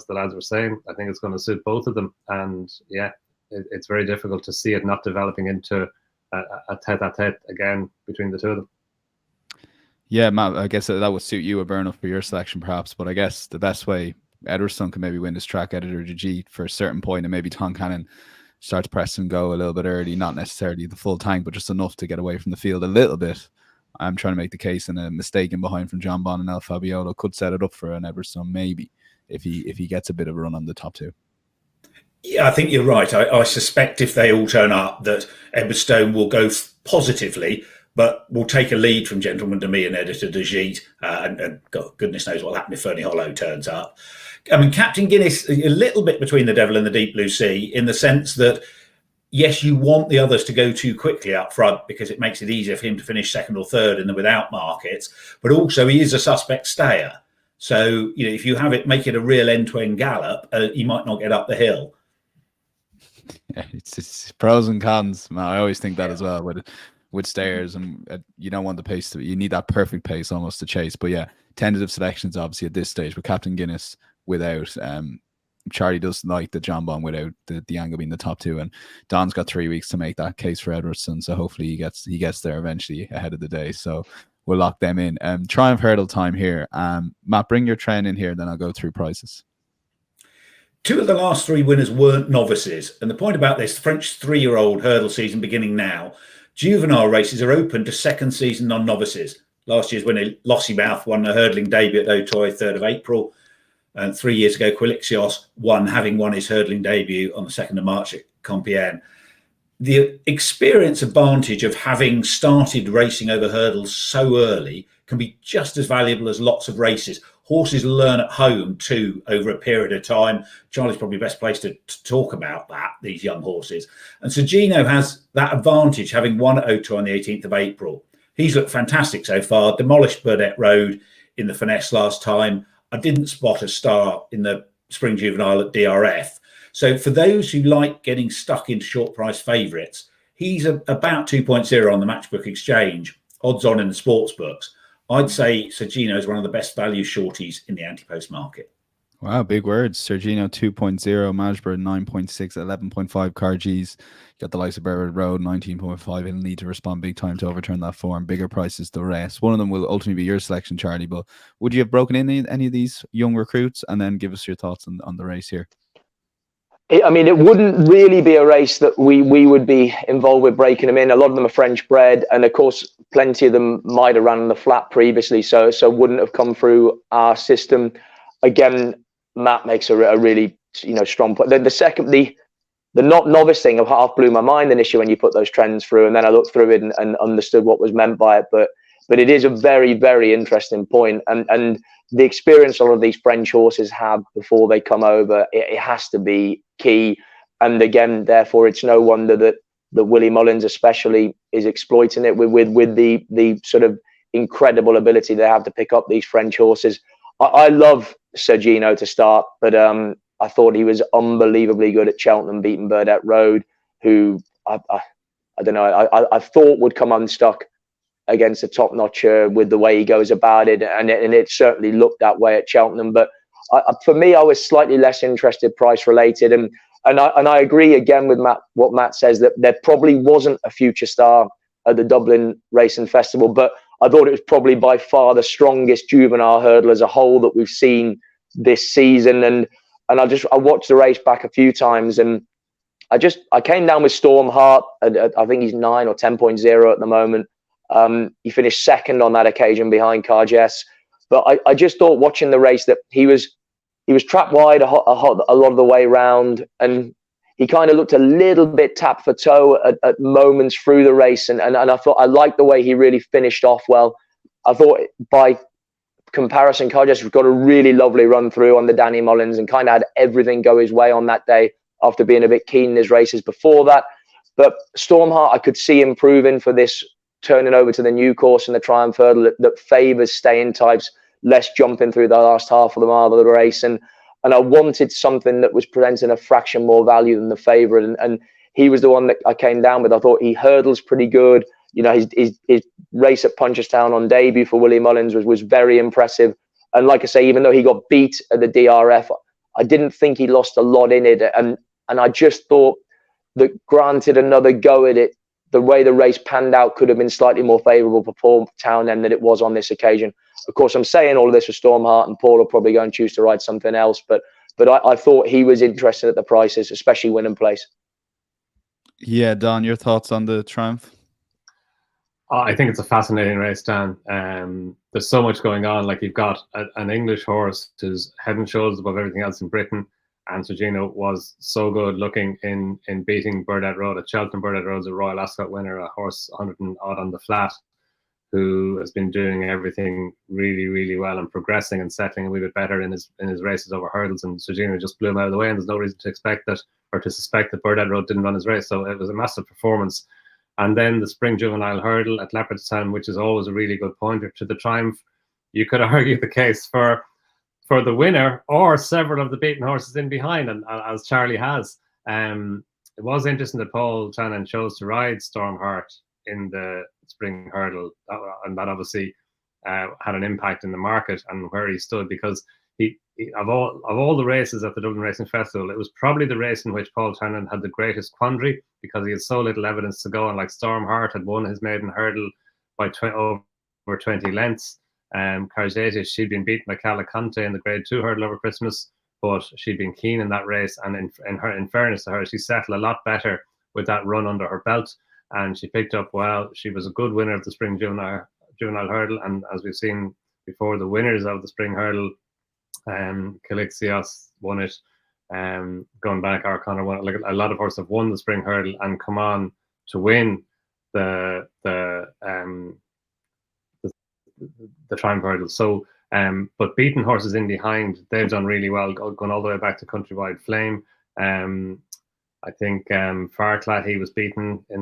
the lads were saying, I think it's going to suit both of them. And yeah, it's very difficult to see it not developing into a tete-a-tete again between the two of them. Yeah, Matt, I guess that would suit you a burn up for your selection perhaps, but I guess the best way Edwardson can maybe win this track, Editor de Gite, for a certain point, and maybe Tom Cannon starts press and go a little bit early, not necessarily the full tank, but just enough to get away from the field a little bit. I'm trying to make the case, and a mistake in behind from JONBON and El Fabiolo could set it up for an Edwardson maybe if he gets a bit of a run on the top 2. Yeah, I think you're right. I suspect if they all turn up that Edwardstone will go positively, but will take a lead from Gentleman to Me and Editor de Gite, and goodness knows what'll happen if Fernie Hollow turns up. I mean, Captain Guinness, a little bit between the devil and the deep blue sea, in the sense that, yes, you want the others to go too quickly up front because it makes it easier for him to finish second or third in the without markets, but also he is a suspect stayer. So, if you have it, make it a real end-to-end gallop, he might not get up the hill. Yeah, it's pros and cons. I always think that as well with stayers, and you don't want the pace you need that perfect pace almost to chase. But yeah, tentative selections obviously at this stage with Captain Guinness without. Charlie doesn't like the JONBON without the angle being the top two, and Don's got 3 weeks to make that case for Edwardstone. So hopefully he gets there eventually ahead of the day. So we'll lock them in. Triumph hurdle time here. Matt, bring your trend in here, then I'll go through prices. 2 of the last 3 winners weren't novices. And the point about this, the French 3-year-old hurdle season beginning now, juvenile races are open to second season non-novices. Last year's winner, Lossiemouth, won a hurdling debut at Auteuil, 3rd of April. And 3 years ago, Quilixios won, having won his hurdling debut on the 2nd of March at Compiègne. The experience advantage of having started racing over hurdles so early can be just as valuable as lots of races. Horses learn at home too over a period of time. Charlie's probably best placed to talk about that, these young horses. And Sir Gino has that advantage, having won at Auteuil on the 18th of April. He's looked fantastic so far, demolished Burdett Road in the finesse last time. I didn't spot a star in the Spring Juvenile at DRF. So for those who like getting stuck into short price favourites, he's about 2.0 on the Matchbook Exchange, odds on in the sports books. I'd say Sir Gino is one of the best value shorties in the anti-post market. Wow, big words. Sir Gino 2.0, Majbur 9.6, 11.5 Cargies. Got the likes of Burwood Road 19.5. He'll need to respond big time to overturn that form. Bigger prices the rest. One of them will ultimately be your selection, Charlie. But would you have broken in any of these young recruits, and then give us your thoughts on the race here? I mean, it wouldn't really be a race that we would be involved with breaking them in. A lot of them are French bred, and of course, plenty of them might have run on the flat previously, so wouldn't have come through our system. Again, Matt makes a really strong point. Then the not novice thing of half blew my mind initially when you put those trends through, and then I looked through it and understood what was meant by it. But it is a very, very interesting point, and the experience a lot of these French horses have before they come over, it has to be key. And again, therefore, it's no wonder that Willie Mullins especially is exploiting it with the sort of incredible ability they have to pick up these French horses. I love Sir Gino to start, but I thought he was unbelievably good at Cheltenham, beating Burdett Road, who I don't know, I thought would come unstuck against a top notcher with the way he goes about it, and it certainly looked that way at Cheltenham. But for me, I was slightly less interested price related, and I agree again with what Matt says, that there probably wasn't a future star at the Dublin Racing Festival, but I thought it was probably by far the strongest juvenile hurdle as a whole that we've seen this season. And I watched the race back a few times, and I came down with Stormheart. I think he's 9 or 10.0 at the moment. He finished second on that occasion behind Carges, but I just thought watching the race that he was trapped wide a lot of the way round, and he kind of looked a little bit tap for toe at moments through the race, and I thought I liked the way he really finished off well. I thought by comparison, Carges got a really lovely run through on the Danny Mullins and kind of had everything go his way on that day after being a bit keen in his races before that. But Stormheart, I could see improving for this, turning over to the new course in the Triumph Hurdle that favours staying types, less jumping through the last half of the mile of the race. And I wanted something that was presenting a fraction more value than the favourite. And he was the one that I came down with. I thought he hurdles pretty good. His race at Punchestown on debut for Willie Mullins was very impressive. And like I say, even though he got beat at the DRF, I didn't think he lost a lot in it. And I just thought that, granted another go at it, the way the race panned out could have been slightly more favourable for Paul Townend than it was on this occasion. Of course, I'm saying all of this for Stormheart, and Paul will probably go and choose to ride something else. But I thought he was interested at the prices, especially winning place. Yeah, Don, your thoughts on the Triumph? I think it's a fascinating race, Dan. There's so much going on. Like, you've got an English horse who's head and shoulders above everything else in Britain, And Sergino was so good looking in beating Burdett Road at Cheltenham. Burdett Road's a Royal Ascot winner, a horse 100 and odd on the flat, who has been doing everything really, really well and progressing and settling a wee bit better in his races over hurdles. And Sergino just blew him out of the way, and there's no reason to expect that, or to suspect that Burdett Road didn't run his race. So it was a massive performance. And then the Spring Juvenile Hurdle at Leopardstown, which is always a really good pointer to the triumph. You could argue the case for the winner or several of the beaten horses in behind, and as Charlie has. It was interesting that Paul Shannon chose to ride Stormheart in the Spring Hurdle, and that obviously had an impact in the market and where he stood, because he of all the races at the Dublin Racing Festival, it was probably the race in which Paul Shannon had the greatest quandary, because he had so little evidence to go on. Like Stormheart had won his maiden hurdle by over 20 lengths. Cargetis, she'd been beaten by Calaconte in the Grade 2 hurdle over Christmas, but she'd been keen in that race, and in fairness to her, she settled a lot better with that run under her belt, and she picked up well. She was a good winner of the Spring Juvenile Hurdle, and as we've seen before, the winners of the Spring Hurdle, Calixios won it, going back, O'Connor won it. Like, a lot of horses have won the Spring Hurdle and come on to win the Triumph Hurdle. So, but beaten horses in behind, they've done really well, going all the way back to Countrywide Flame. I think Farclat, he was beaten by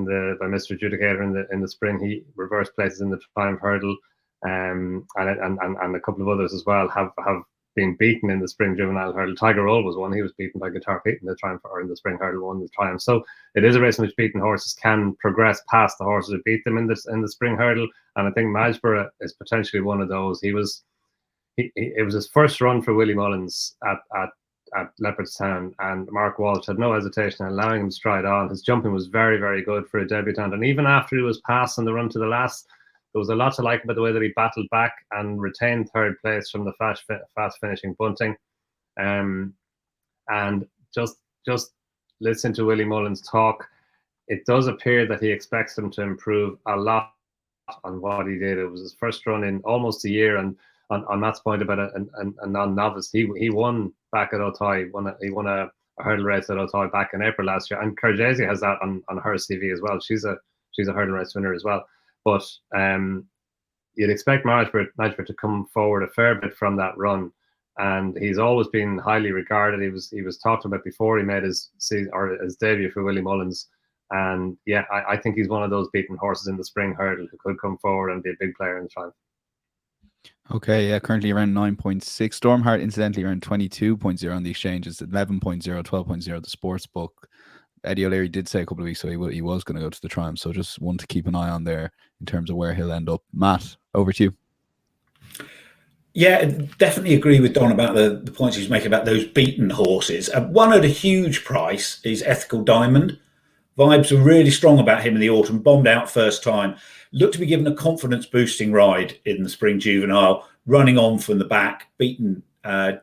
Mr. Adjudicator in the spring. He reversed places in the Triumph Hurdle, and a couple of others as well have been beaten in the Spring Juvenile Hurdle. Tiger Roll was one. He was beaten by Guitar Pete in the Triumph, or in the Spring Hurdle, won the Triumph. So it is a race in which beaten horses can progress past the horses who beat them in the Spring Hurdle, and I think Majborough is potentially one of those. It was his first run for Willie Mullins at Leopardstown, and Mark Walsh had no hesitation in allowing him to stride on. His jumping was very, very good for a debutant, and even after he was passed on the run to the last, there was a lot to like about the way that he battled back and retained third place from the fast finishing bunting. And just listen to Willie Mullins talk. It does appear that he expects him to improve a lot on what he did. It was his first run in almost a year, and on Matt's point about a non-novice, he won back at Auteuil. He won a hurdle race at Auteuil back in April last year, and Cargesi has that on her CV as well. She's a hurdle race winner as well. But you'd expect Majborough to come forward a fair bit from that run, and he's always been highly regarded. He was talked about before he made his debut for Willie Mullins, and yeah, I think he's one of those beaten horses in the Spring Hurdle who could come forward and be a big player in the triumph. Okay, yeah, currently around 9.6. Stormheart, incidentally, around 22.0 on the exchanges, 11.0, 12.0 the sports book. Eddie O'Leary did say a couple of weeks ago he was going to go to the Triumph, so just one to keep an eye on there in terms of where he'll end up. Matt, over to you. Yeah, definitely agree with Don about the points he's making about those beaten horses. One at a huge price is Ethical Diamond. Vibes were really strong about him in the autumn, bombed out first time. Looked to be given a confidence-boosting ride in the Spring Juvenile, running on from the back, beaten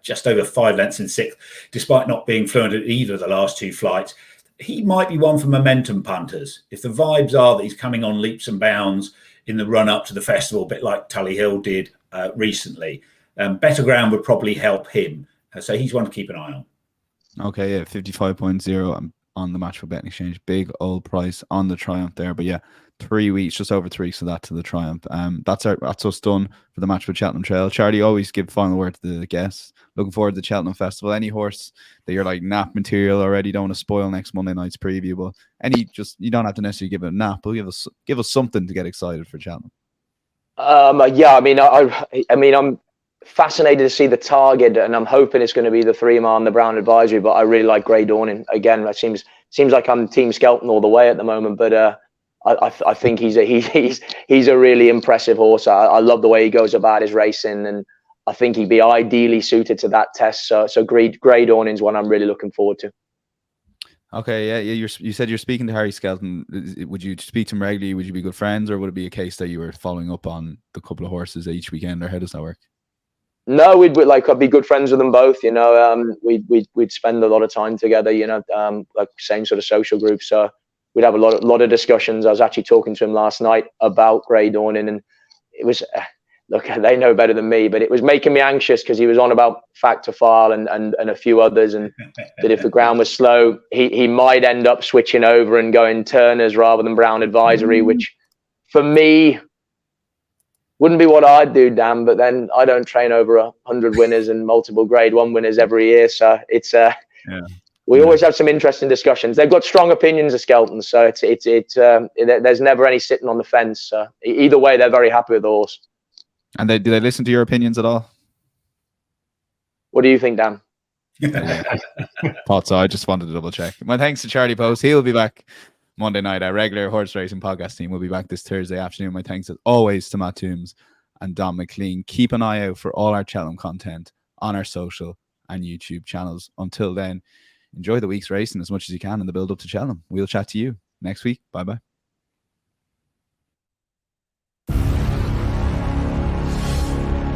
just over 5 lengths in sixth, despite not being fluent at either of the last two flights. He might be one for momentum punters. If the vibes are that he's coming on leaps and bounds in the run-up to the festival, a bit like Tully Hill did recently, better ground would probably help him. So he's one to keep an eye on. Okay, yeah, 55.0 on the Matchbook Betting Exchange. Big old price on the Triumph there. But yeah, 3 weeks, just over 3 weeks of that to the Triumph. That's us done for the Matchbook Cheltenham Trail. Charlie, always give final word to the guests. Looking forward to the Cheltenham Festival. Any horse that you're like nap material already, don't want to spoil next Monday night's preview, but you don't have to necessarily give it a nap, but give us something to get excited for Cheltenham. Yeah, I mean, I'm fascinated to see the target, and I'm hoping it's going to be the 3-mile and the Brown Advisory, but I really like Grey Dawning. Again, it seems like I'm Team Skelton all the way at the moment, but I think he's a really impressive horse. I love the way he goes about his racing, and I think he'd be ideally suited to that test. So Grey Dawning is one I'm really looking forward to. Okay, yeah. You said you're speaking to Harry Skelton. Would you speak to him regularly? Would you be good friends, or would it be a case that you were following up on the couple of horses each weekend, or how does that work? No, I'd be good friends with them both. You know, we'd spend a lot of time together. You know, like same sort of social group. So we'd have a lot of discussions. I was actually talking to him last night about Grey Dawning, and it was look, they know better than me, but it was making me anxious because he was on about Factor File and a few others, and that if the ground was slow, he might end up switching over and going Turners rather than Brown Advisory, which for me wouldn't be what I'd do, Dan. But then I don't train over 100 winners and multiple Grade 1 winners every year, so it's we always have some interesting discussions. They've got strong opinions of Skelton, so there's never any sitting on the fence. So either way, they're very happy with the horse. And do they listen to your opinions at all? What do you think, Dan? Thought so. I just wanted to double check. My thanks to Charlie Poste. He'll be back Monday night. Our regular horse racing podcast team will be back this Thursday afternoon. My thanks as always to Matt Toombs and Donn McClean. Keep an eye out for all our Cheltenham content on our social and YouTube channels. Until then, enjoy the week's racing as much as you can in the build up to Cheltenham. We'll chat to you next week. Bye bye.